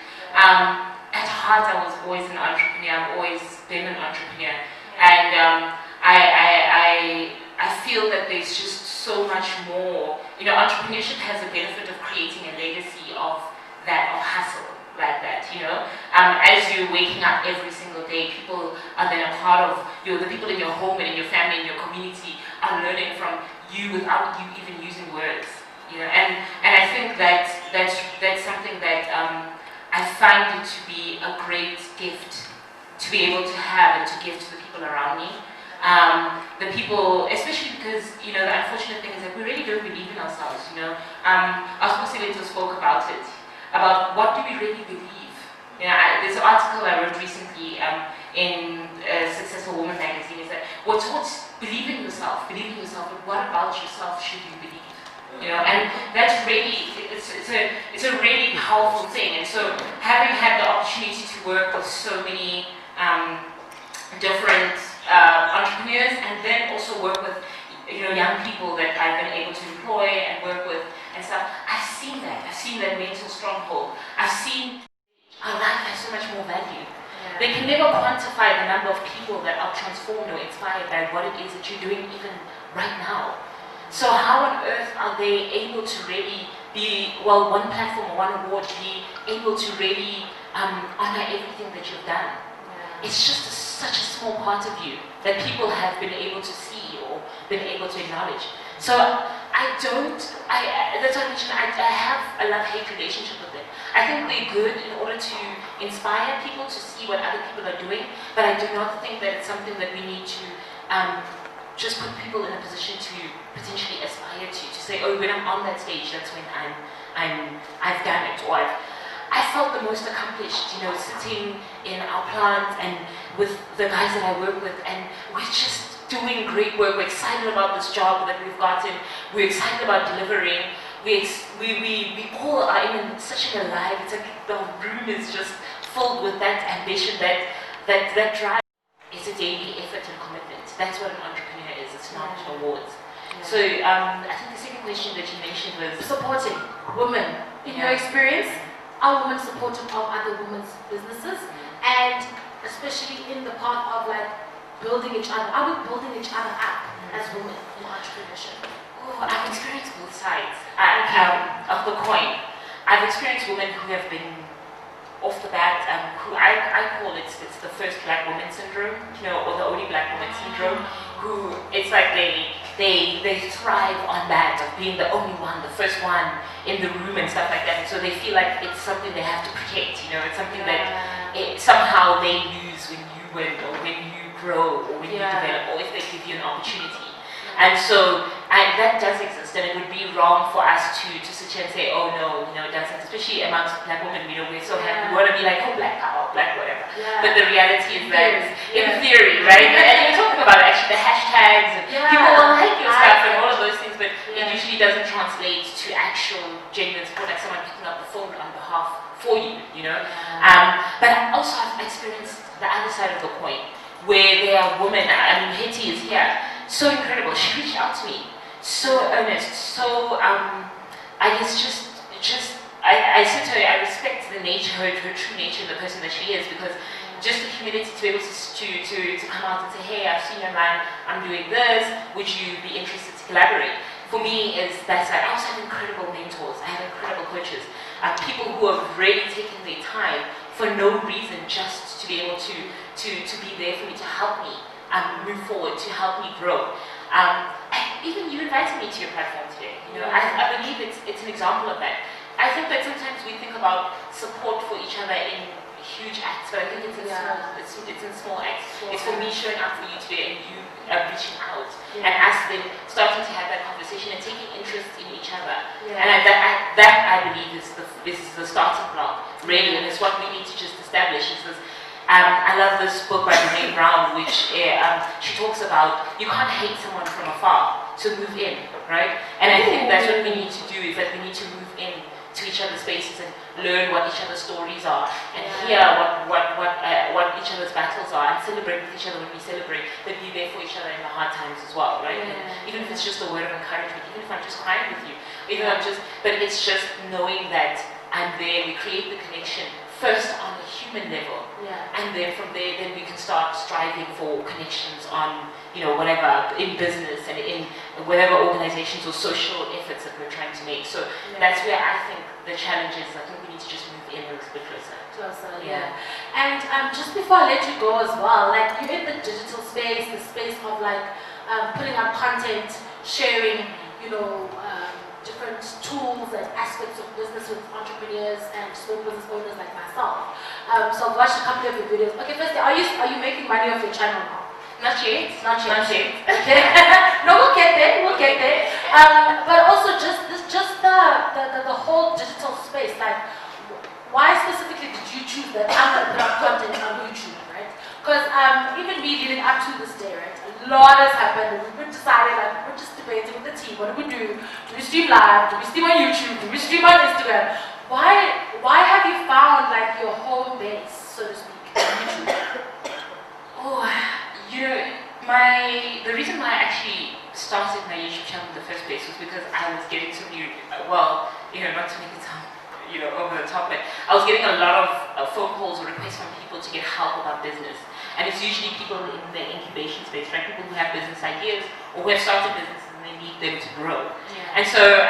Speaker 4: at heart I was always an entrepreneur. I've always been an entrepreneur. And I feel that there's just so much more. You know, entrepreneurship has the benefit of creating a legacy of hustle like that, you know. As you're waking up every single day, people are then a part of the people in your home and in your family and your community are learning from you without you even using words, you know. And I think that's something that I find it to be a great gift to be able to have and to give to the people around me. The people, especially because, you know, the unfortunate thing is that we really don't believe in ourselves, you know. Our Spasileto spoke about it, about what do we really believe. You know, there's an article I wrote recently in Successful Woman magazine, is that what's believe in yourself, but what about yourself should you believe? You know, and that's really, it's a really powerful thing. And so having had the opportunity to work with so many different entrepreneurs, and then also work with, you know, young people that I've been able to employ and work with and stuff, I've seen that mental stronghold. I've seen our life has so much more value. Yeah. They can never quantify the number of people that are transformed or inspired by what it is that you're doing even right now. So how on earth are they able to really be, well, one platform or one award, be able to really honor everything that you've done? Yeah. It's just such a small part of you that people have been able to see or been able to acknowledge. So that's what I mentioned, I have a love-hate relationship with them. I think they're good in order to inspire people to see what other people are doing, but I do not think that it's something that we need to just put people in a position to potentially aspire to say, oh, when I'm on that stage, that's when I've done it, or I felt the most accomplished, you know, sitting in our plant and with the guys that I work with, and we're just doing great work. We're excited about this job that we've gotten. We're excited about delivering. We all are in such an alive. It's like the room is just filled with that ambition, that drive. It's a daily effort and commitment. That's what an entrepreneur is. It's not awards. Yeah. So I think the second question that you mentioned was
Speaker 1: supporting women. In your experience, are women supportive of other women's businesses, and especially in the part of like building each other? Are we building each other up as women in entrepreneurship?
Speaker 4: Oh, I've experienced both sides of the coin. I've experienced women who have been off the bat, who I call it's the first black woman syndrome, you know, or the only black woman syndrome, who it's like they thrive on that, of being the only one, the first one in the room and stuff like that. And so they feel like it's something they have to protect, you know, it's something that somehow they lose when you win, or when you grow, or when you develop, or if they give you an opportunity. And so that does exist, and it would be wrong for us to sit here and say, oh no, you know, it doesn't, especially amongst black women, you know, we're so happy, we want to be like, oh, black power, black whatever. Yeah. But the reality is that, in theory, right? And you're talking about actually the hashtags, and people will like your stuff and all of those things, but it usually doesn't translate to actual genuine support, like someone picking up the phone on behalf for you, you know? But I also have experienced the other side of the coin, where there are women, I mean, Hetty is here, so incredible. She reached out to me, so earnest, so I guess I said to her, I respect the nature, her true nature, the person that she is, because just the humility to be able to come out and say, hey, I've seen you online, I'm doing this, would you be interested to collaborate? For me, is that side. I also have incredible mentors, I have incredible coaches, people who have really taken their time for no reason, just to be able to be there for me, to help me move forward, to help me grow. Even you invited me to your platform today. I believe it's an example of that. I think that sometimes we think about support for each other in huge acts, but I think it's in small acts. It's for me showing up for you today and you reaching out and us then starting to have that conversation and taking interest in each other. And that I believe is the starting block, really, and it's what we need to just establish. Is this, I love this book by Brené Brown, which she talks about you can't hate someone from afar, so move in, right? And I think that's what we need to do, is that we need to move in to each other's spaces and learn what each other's stories are and hear what each other's battles are and celebrate with each other when we celebrate, but be there for each other in the hard times as well, right? And even if it's just a word of encouragement, even if I'm just crying with you, but it's just knowing that I'm there, we create the connection first on a human level, and then from there, then we can start striving for connections on, whatever, in business and in whatever organizations or social efforts that we're trying to make. So that's where I think the challenge is. I think we need to just move in a little bit closer.
Speaker 1: And just before I let you go as well, like you're in the digital space, the space of like putting up content, sharing, different tools and aspects of business with entrepreneurs and small business owners like myself. So I've watched a couple of your videos. Okay, firstly, are you making money off your channel now?
Speaker 4: Not yet.
Speaker 1: Okay. No, we'll get there. But also just the whole digital space. Like, why specifically did you choose that I'm going to put up content on YouTube, right? Because even me leading up to this day, right? A lot has happened. We've decided, like, we're just debating with the team. What do we do? Do we stream live? Do we stream on YouTube? Do we stream on Instagram? Why have you found like your home base, so to speak, on YouTube?
Speaker 4: The reason why I actually started my YouTube channel in the first place was because I was getting so many, not to make it sound, over the top, but I was getting a lot of phone calls or requests from people to get help about business. And it's usually people in the incubation space, right? People who have business ideas or who have started businesses and they need them to grow. And so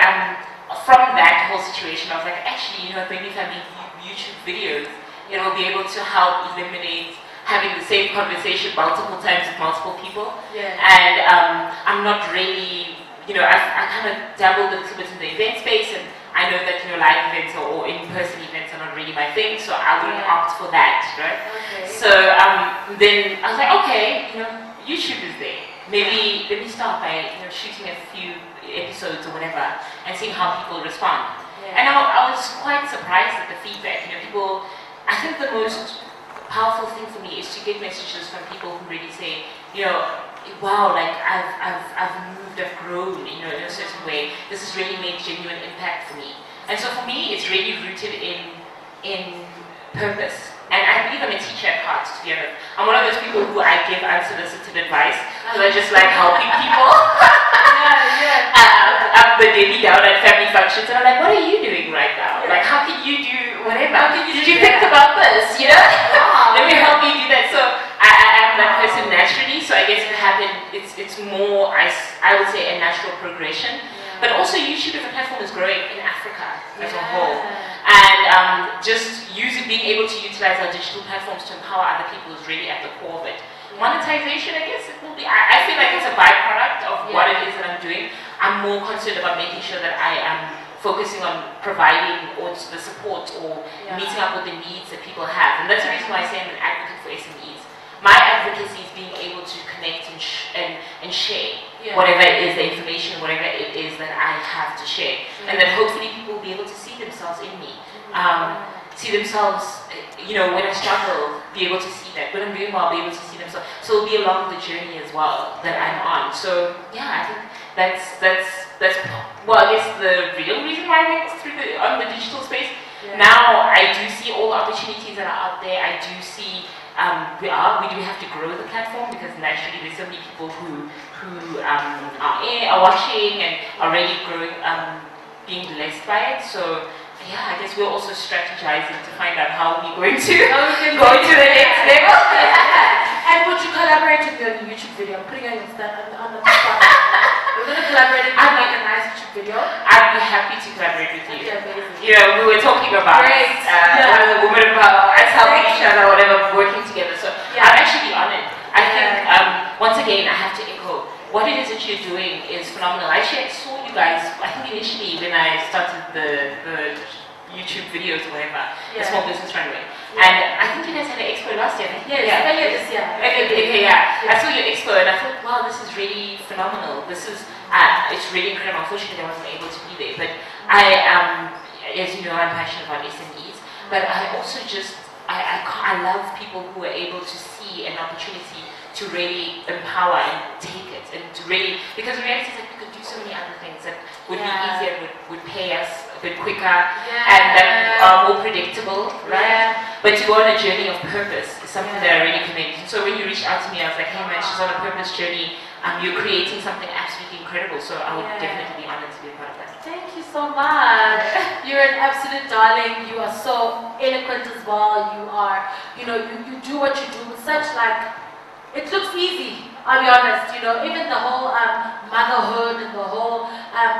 Speaker 4: from that whole situation, I was like, actually, maybe if I make YouTube videos, it'll be able to help eliminate having the same conversation multiple times with multiple people. And I'm not really, I kind of dabbled a little bit in the event space, and I know that live events or in-person events are not really my thing, so I wouldn't opt for that, right? So then I was like, okay, YouTube is there. Maybe let me start by shooting a few episodes or whatever and seeing how people respond. And I was quite surprised at the feedback. People, I think the most powerful thing for me is to get messages from people who really say, wow, like I've moved, I've grown, in a certain way. This has really made genuine impact for me. And so for me, it's really rooted in purpose. And I believe I'm a teacher at heart, to be honest. I'm one of those people who I give unsolicited advice because I just like helping people. I'm the Debbie down at family functions, and I'm like, what are you doing right now? Like, how can you do whatever? Did you think about this? Let me help you do that. So I am that person naturally. So I guess it happened. It's more, I would say, a natural progression. But also YouTube as a platform is growing in Africa as a whole. And just being able to utilize our digital platforms to empower other people is really at the core of it. Monetization, I guess it will be, I feel like it's a byproduct of what it is that I'm doing. I'm more concerned about making sure that I am focusing on providing or the support or meeting up with the needs that people have. And that's the reason why I say I'm an advocate for SMEs. My advocacy is being able to connect and share whatever it is, the information, whatever it is that I have to share. And then hopefully people will be able to see themselves in me. See themselves, when I struggle, be able to see that. When I'm doing well, be able to see themselves. So it'll be along the journey as well that I'm on. So I think that's I guess the real reason why I went through on the digital space. Now I do see all the opportunities that are out there. I do see we do have to grow the platform because naturally there's so many people who are watching and are really growing, being blessed by it. So I guess we're also strategizing to find out how we're going to go to the next level.
Speaker 1: And would you collaborate with me on the YouTube video? I'm putting it on the spot. We're going to collaborate and make a nice YouTube video.
Speaker 4: I'd be happy to collaborate with you.
Speaker 1: Amazing.
Speaker 4: We were talking about one of the women about us helping each other, whatever, working together. So I'm actually honored. I think again, I have to echo, what it is that you're doing is phenomenal. Actually, I saw you guys, I think initially when I started the YouTube videos or whatever, the Small Business Runway. And I think you guys had an expo last year.
Speaker 1: Earlier this year.
Speaker 4: I saw your expo and I thought, wow, this is really phenomenal. This is, it's really incredible. Unfortunately, I wasn't able to be there. But I as you know, I'm passionate about SMEs. But I also just, I love people who are able to see an opportunity to really empower and take it, and to really, because the reality is that we could do so many other things that would be easier, would pay us a bit quicker, and that are more predictable, right? But to go on a journey of purpose is something that I really commend. So when you reached out to me, I was like, hey man, she's on a purpose journey, you're creating something absolutely incredible, so I would definitely be honored to be a part of that.
Speaker 1: Thank you so much. You're an absolute darling. You are so eloquent as well. You are, you know, you do what you do with such like, it looks easy, I'll be honest, you know, even the whole motherhood and the whole,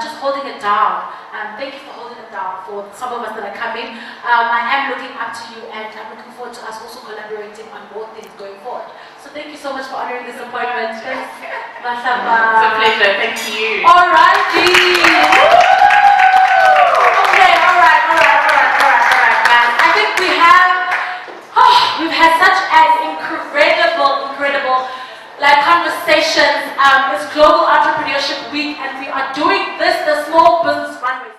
Speaker 1: just holding it down. Thank you for holding it down for some of us that are coming. I am looking up to you and I'm looking forward to us also collaborating on more things going forward. So thank you so much for honoring this appointment. Thanks, Masaba.
Speaker 4: It's a pleasure, thank you.
Speaker 1: Alrighty. Okay, alright, man. I think we've had such an incredible like conversations. It's Global Entrepreneurship Week and we are doing this, the Small Business Runway.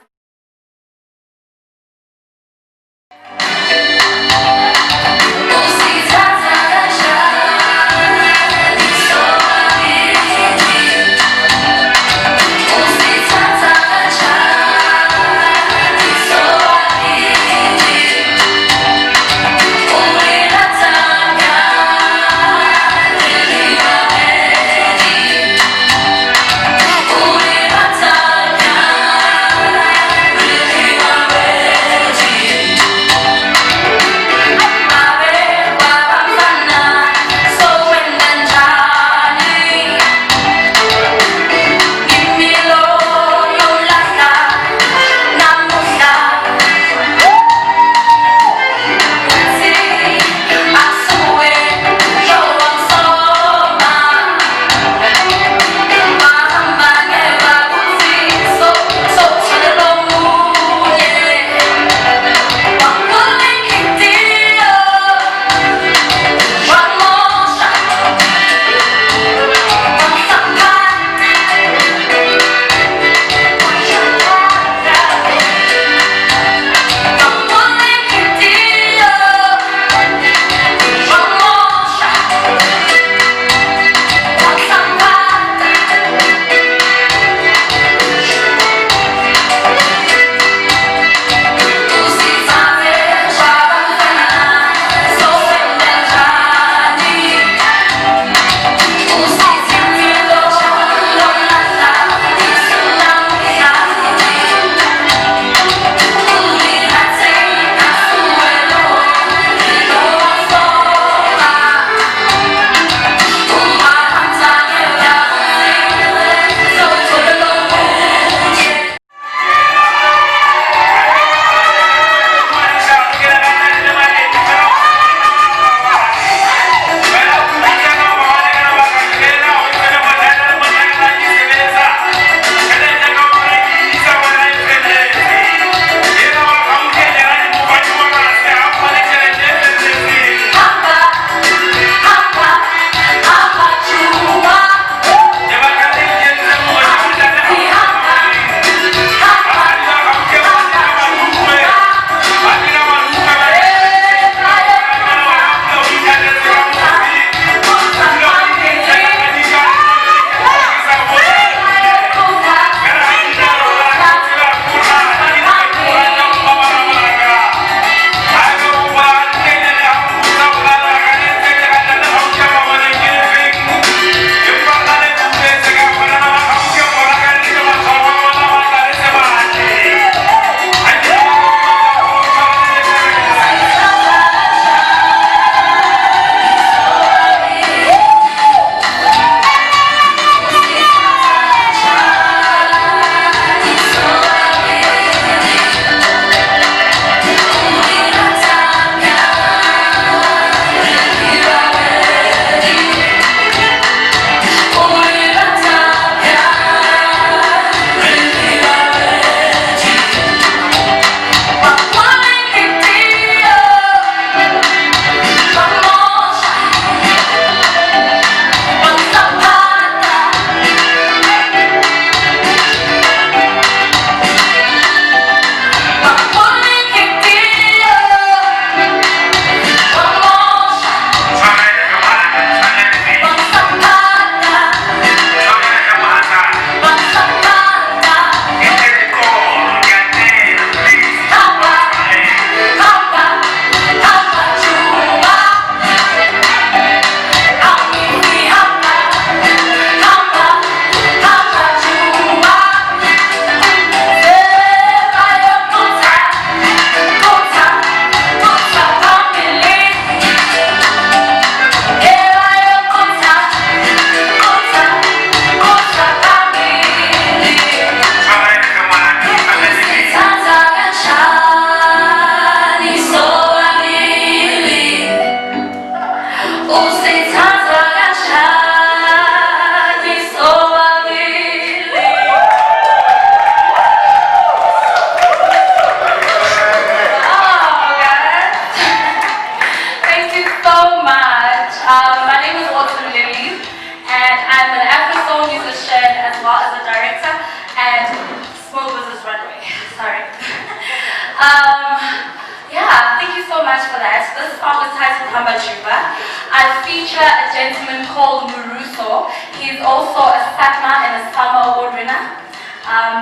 Speaker 1: so much for that. This song is titled Hamba Juba. I feature a gentleman called Muruso. He's also a Satma and a Salma Award winner.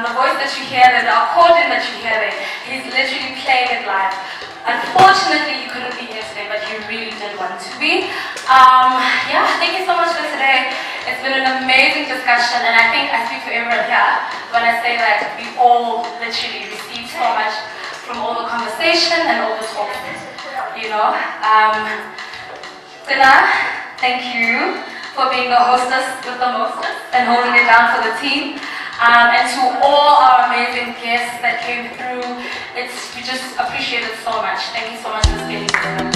Speaker 1: The voice that you hear, the accordion that you hear there, he's literally playing it live. Unfortunately, he couldn't be here today, but he really did want to be. Yeah, thank you so much for today. It's been an amazing discussion, and I think I speak for everyone here when I say that we all literally received so much from all the conversation and all the talk. You know, Tina, thank you for being the hostess with the mostest and holding it down for the team. And to all our amazing guests that came through, we just appreciate it so much. Thank you so much for spending time.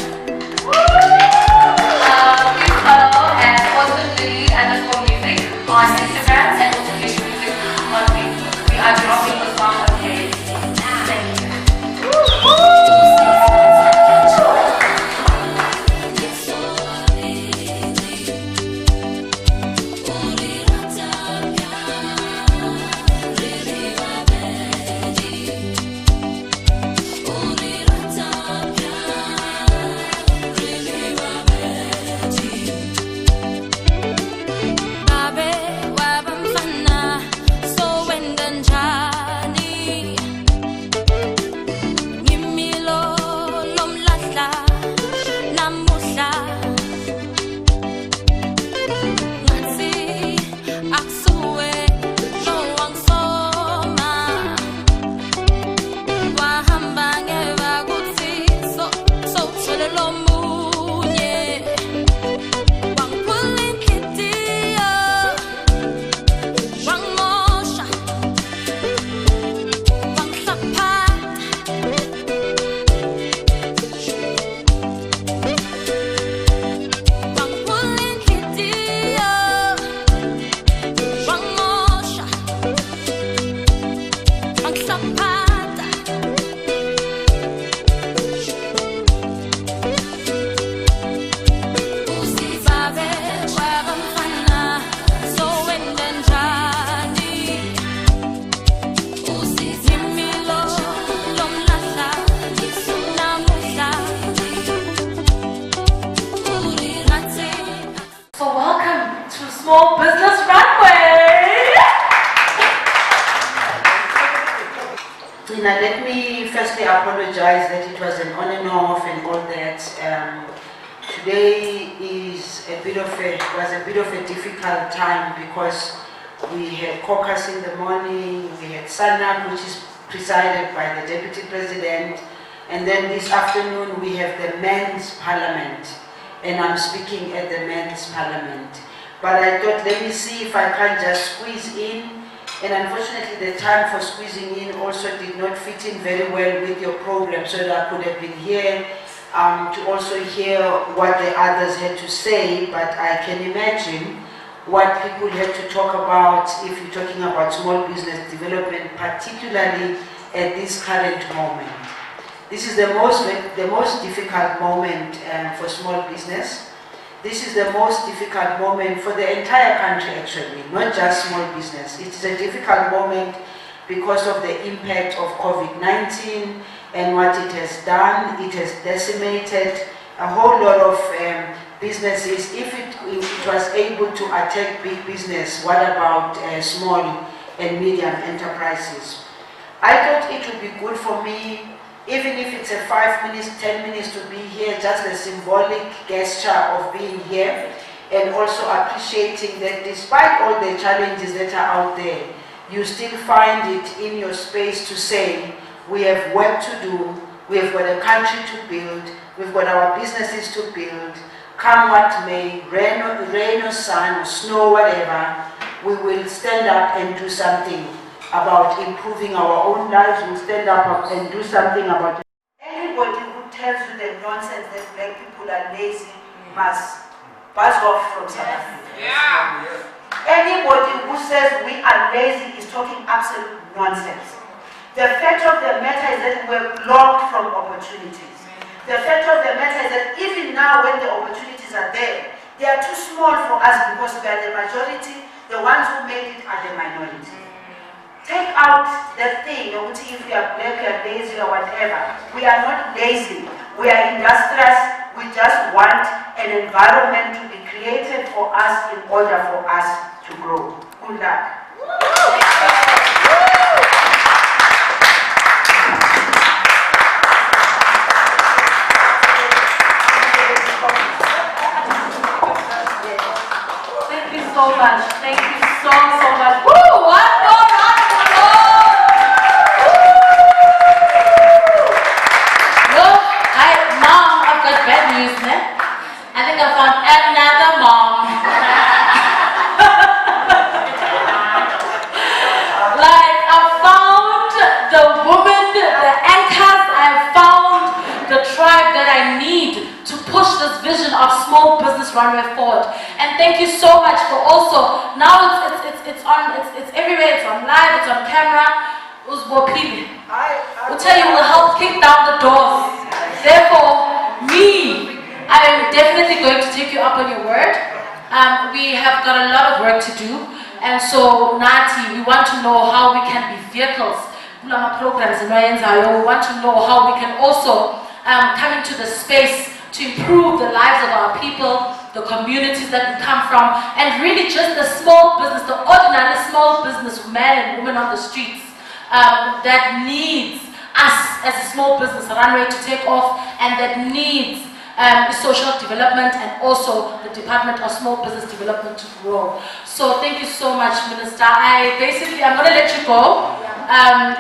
Speaker 1: Please follow at @awesome_music on Instagram and also music on Facebook. We are dropping the song on page. Thank you. Small Business Runway!
Speaker 5: Tina, let me firstly apologize that it was an on and off and all that. Today was a bit of a difficult time because we had caucus in the morning, we had Sanak, which is presided by the Deputy President, and then this afternoon we have the Men's Parliament, and I'm speaking at the Men's Parliament. But I thought, let me see if I can just squeeze in. And unfortunately, the time for squeezing in also did not fit in very well with your program, so that I could have been here to also hear what the others had to say. But I can imagine what people had to talk about if you're talking about small business development, particularly at this current moment. This is the most difficult moment for small business. This is the most difficult moment for the entire country, actually, not just small business. It is a difficult moment because of the impact of COVID-19 and what it has done. It has decimated a whole lot of businesses. If it was able to attack big business, what about small and medium enterprises? I thought it would be good for me, even if it's a 5 minutes, 10 minutes to be here, just a symbolic gesture of being here, and also appreciating that despite all the challenges that are out there, you still find it in your space to say, we have work to do, we have got a country to build, we've got our businesses to build, come what may, rain or sun or snow, whatever, we will stand up and do something about improving our own lives. We'll stand up and do something about it. Anybody who tells you the nonsense that black people are lazy must buzz off from South Africa.
Speaker 3: Yeah.
Speaker 5: Anybody who says we are lazy is talking absolute nonsense. The fact of the matter is that we're blocked from opportunities. The fact of the matter is that even now when the opportunities are there, they are too small for us because we are the majority. The ones who made it are the minority. Take out the thing, if we are black, we are lazy or whatever. We are not lazy. We are industrious. We just want an environment to be created for us in order for us to grow. Good luck.
Speaker 1: Thank you so much. Thank you so much. Woo! One more round of applause. Look, Mom, I've got bad news, man. I think I found another mom. Like, I found the woman, the anchors, I found the tribe that I need to push this vision of small business runway forward. And thank you so much for also, now it's on, it's everywhere, it's on live, it's on camera. Uzbopili. We'll tell you, we'll help kick down the doors. Therefore, I am definitely going to take you up on your word. We have got a lot of work to do. And so, Nati, we want to know how we can be vehicles. Programs in we want to know how we can also come into the space to improve the lives of our people, the communities that we come from, and really just the small business, the ordinary small business men and women on the streets that needs us as a small business runway to take off, and that needs social development and also the Department of Small Business Development to grow. So thank you so much, Minister. I'm going to let you go.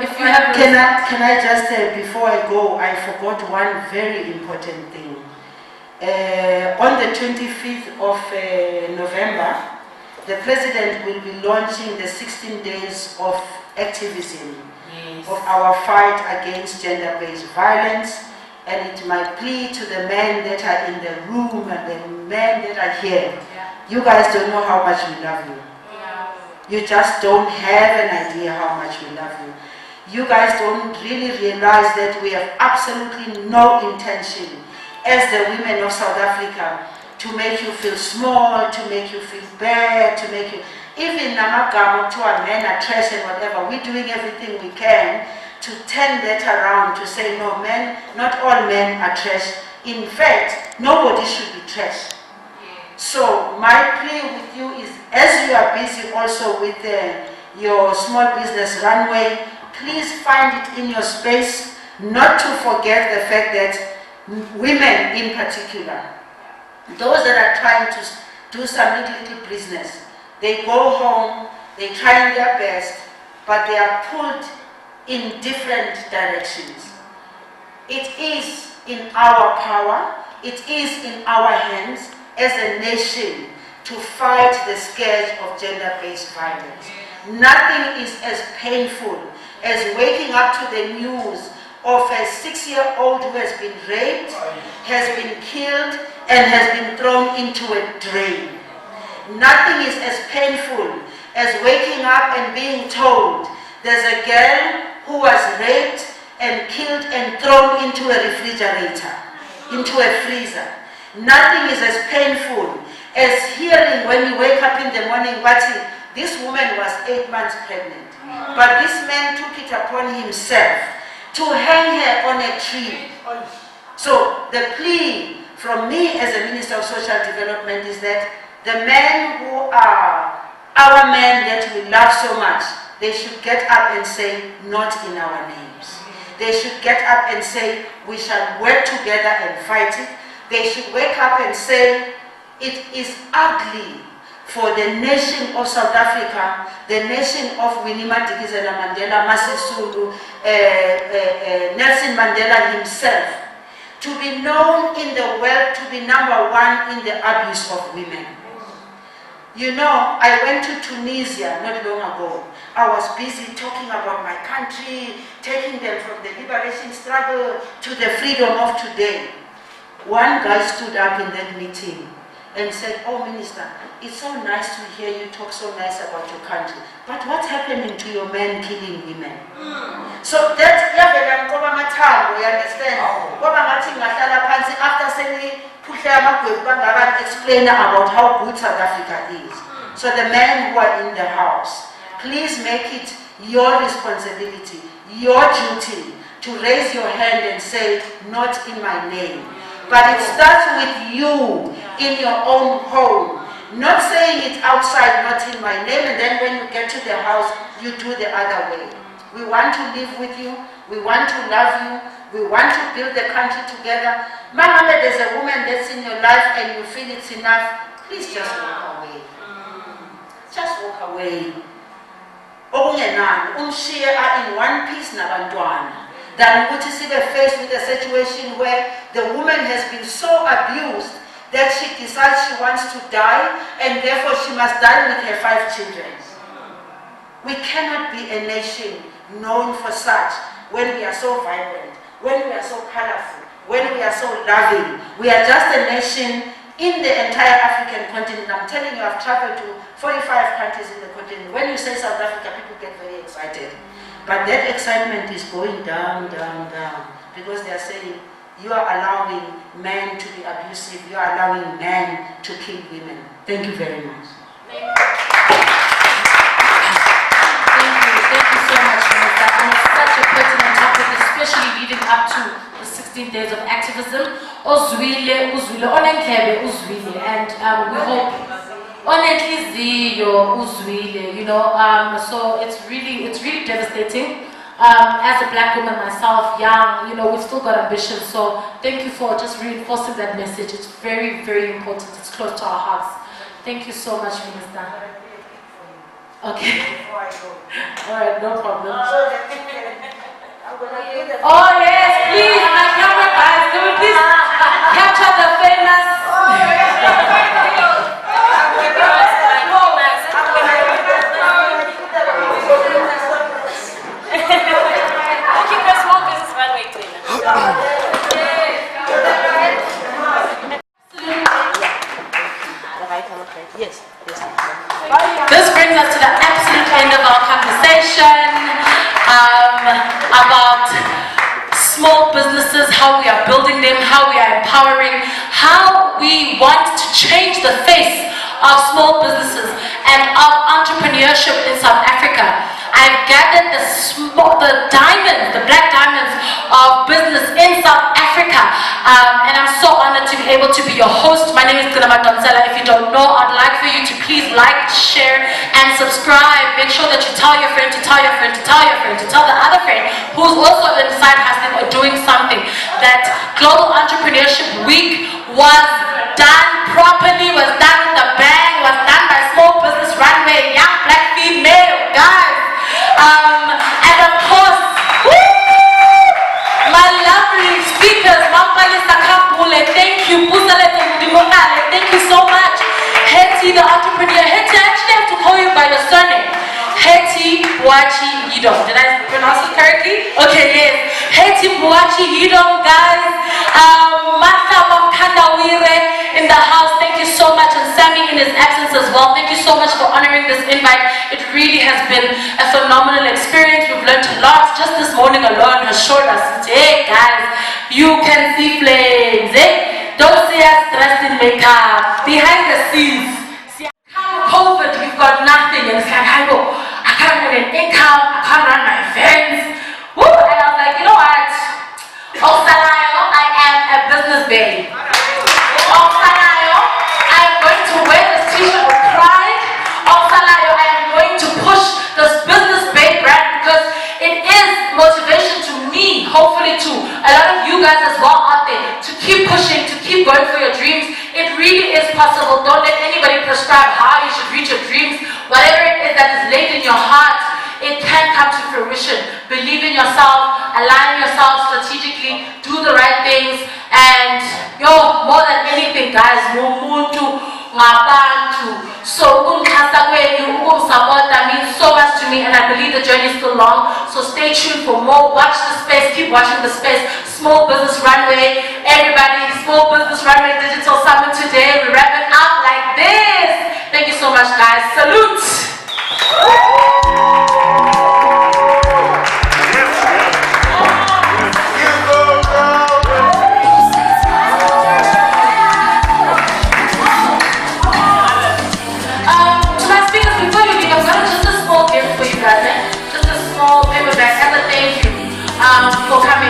Speaker 1: If you have...
Speaker 5: Can I just, before I go, I forgot one very important thing. On the 25th of November, the President will be launching the 16 days of activism of our fight against gender-based violence. And it's my plea to the men that are in the room and the men that are here. You guys don't know how much we love you. You just don't have an idea how much we love you. You guys don't really realize that we have absolutely no intention as the women of South Africa to make you feel small, to make you feel bad, to make you... Even Namagamo to our men are trash and whatever, we're doing everything we can to turn that around, to say no, men, not all men are trash. In fact, nobody should be trash. So my plea with you is, as you are busy also with your small business runway, please find it in your space not to forget the fact that women in particular, those that are trying to do some little business, they go home, they try their best, but they are pulled in different directions. It is in our power, it is in our hands as a nation to fight the scourge of gender-based violence. Nothing is as painful as waking up to the news of a 6-year-old who has been raped, has been killed, and has been thrown into a drain. Nothing is as painful as waking up and being told there's a girl who was raped and killed and thrown into a refrigerator, into a freezer. Nothing is as painful as hearing when you wake up in the morning, this woman was 8 months pregnant, but this man took it upon himself to hang her on a tree. So the plea from me as a Minister of Social Development is that the men who are our men that we love so much, they should get up and say, not in our names. They should get up and say, we shall work together and fight it. They should wake up and say, it is ugly for the nation of South Africa, the nation of Winnie Madikizela Mandela, Masisulu, Nelson Mandela himself, to be known in the world to be #1 in the abuse of women. You know, I went to Tunisia not long ago. I was busy talking about my country, taking them from the liberation struggle to the freedom of today. One guy stood up in that meeting and said, oh, Minister, it's so nice to hear you talk so nice about your country, but what's happening to your men killing women? So that, you understand? After saying, explain about how good South Africa is. So the men who are in the house, please make it your responsibility, your duty, to to raise your hand and say, not in my name. But it starts with you in your own home. Not saying it outside, not in my name, and then when you get to the house, you do the other way. We want to live with you. We want to love you. We want to build the country together. Mama, there's a woman that's in your life and you feel it's enough, please just walk away. Just walk away. Umshiye are in one piece nabantwana. Than ukuthi sibe faced with a situation where the woman has been so abused that she decides she wants to die and therefore she must die with her 5 children. We cannot be a nation known for such when we are so vibrant, when we are so colorful, when we are so loving. We are just a nation in the entire African continent. I'm telling you, I've traveled to 45 countries in the continent. When you say South Africa, people get very excited. But that excitement is going down, down, down. Because they are saying, you are allowing men to be abusive, you are allowing men to kill women. Thank you very much.
Speaker 1: Thank you so much, Minister. And it's such a pertinent topic, especially leading up to the 16 days of activism. Uzwile, onenkebe uzwile, and we hope onenhliziyo uzwile, you know. So it's really devastating. As a black woman myself, young, you know, we've still got ambition. So thank you for just reinforcing that message. It's very, very important. It's close to our hearts. Thank you so much, Minister. Okay. All right, no problem. Oh yes, please, my camera guys, can we please capture the famous?
Speaker 5: Yes.
Speaker 1: This brings us to the absolute end of our conversation about small businesses, how we are building them, how we are empowering, how we want to change the face of small businesses and of entrepreneurship in South Africa. I've gathered the diamonds, the black diamonds of business in South Africa, and I'm so honored to be able to be your host. My name is Gunama Donsela. If you don't know, I'd like for you to please like, share, and subscribe. Make sure that you tell your friend to tell your friend to tell your friend to tell the other friend who's also inside hustling or doing something. That Global Entrepreneurship Week was done properly, was done with a bang, was done by Small Business Runway, young black female guys. And of course, my lovely speakers, Mampalisa Kapule, thank you, thank you so much. Hetty, the entrepreneur. Hetty, I actually have to call you by your surname. Hetty Buachi Yidom. Did I pronounce it correctly? Okay, yes. Hetty Buachi Yidom, guys. Martha Wamkandawire in the house. Thank you so much. And Sammy in his absence as well. Thank you so much for honoring this invite. It really has been a phenomenal experience. We've learned a lot. Just this morning alone has showed us, hey guys, you can see flames. Don't see us dressed in makeup. Behind the scenes. See, COVID, you've got nothing. And it's like, I can't get an income. I can't run my events. Woo! And I was like, you know what? Oksanayo, I am a business babe. Oksanayo, I am going to wear this t-shirt with pride. Oksanayo, I am going to push this business babe brand because it is motivation to me, hopefully to a lot of you guys as well out there, to keep pushing, to keep going for your dreams. It really is possible. Don't let anybody prescribe how you should reach your dreams. Whatever it is that is laid in your heart, it can come to fruition. Believe in yourself, align yourself strategically, do the right things, and more than anything, guys, mumuntu ngabantu. So that means so much to me, and I believe the journey is still long. So stay tuned for more. Watch the space, keep watching the space. Small Business Runway, everybody, Small Business Runway Digital Summit today. We're wrapping up like this. Thank you so much, guys. Salute. For coming.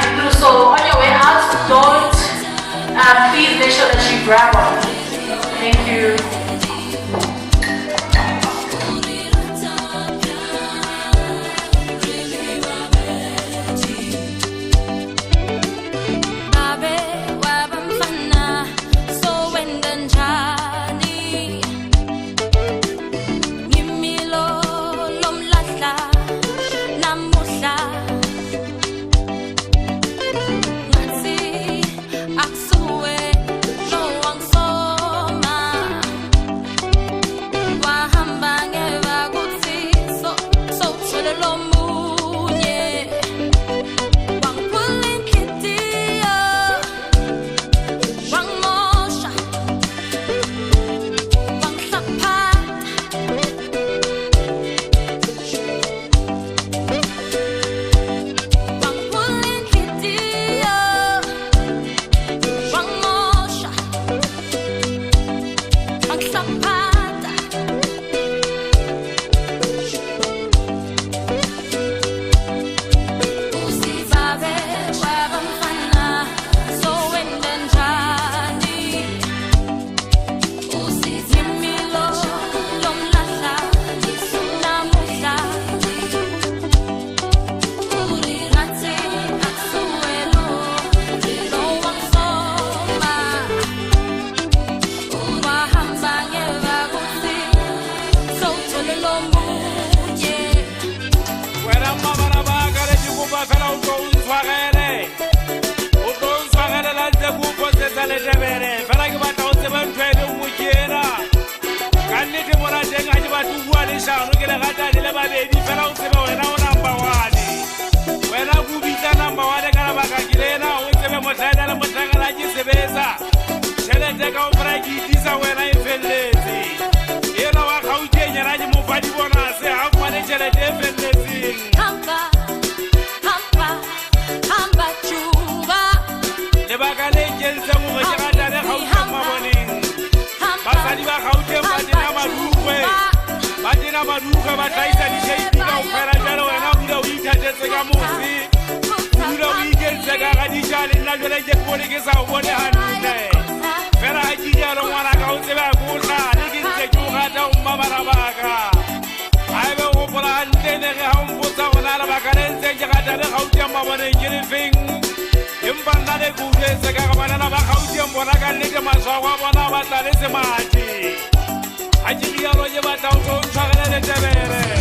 Speaker 6: tlo ntshwarele o tlo ntshwarelela ntse ko posetsa letebele fela ke batla go tseba ntho e le nngwe ke ena ka nnete mona teng ga ke batla o bua leshano ke le ratane le babedi fela o tsebe wena o number one wena ko bitsa number one ka lebaka ke lena o tsebe motlhaena le motlhakala ke sebetsa tšhelete ka o fela ke itisa wena e feleletse ena wa gauteng yena ke mofa dibonase ga fumane tšhelete e feleletseng lebaka le kentseng gore ke ratane gauteng maboneng basadi ba gauteng ba tena madukwe ba tena madukwe ba tlaisa ditšheipi ka o fela jalo wena o dula o ithatetse ka mose o dula o ikentse ka ga dijale nna jale ke bone ke sa o bone gantle fela ga ke jalo ngwana ka o tsebe a ko o tlale ke ntse ke o rata o mmabarabaka ga ebe o gopola gantlene ge ga o mpotsa gona lebaka le ntseng ke ratane gauteng maboneng ke lefeng empa nna le kutletse ka ga banana ba gauteng bona ka nnete maswago a bona ba tla le semati ga ke rialo ke batla o tlo ntshwarele letebele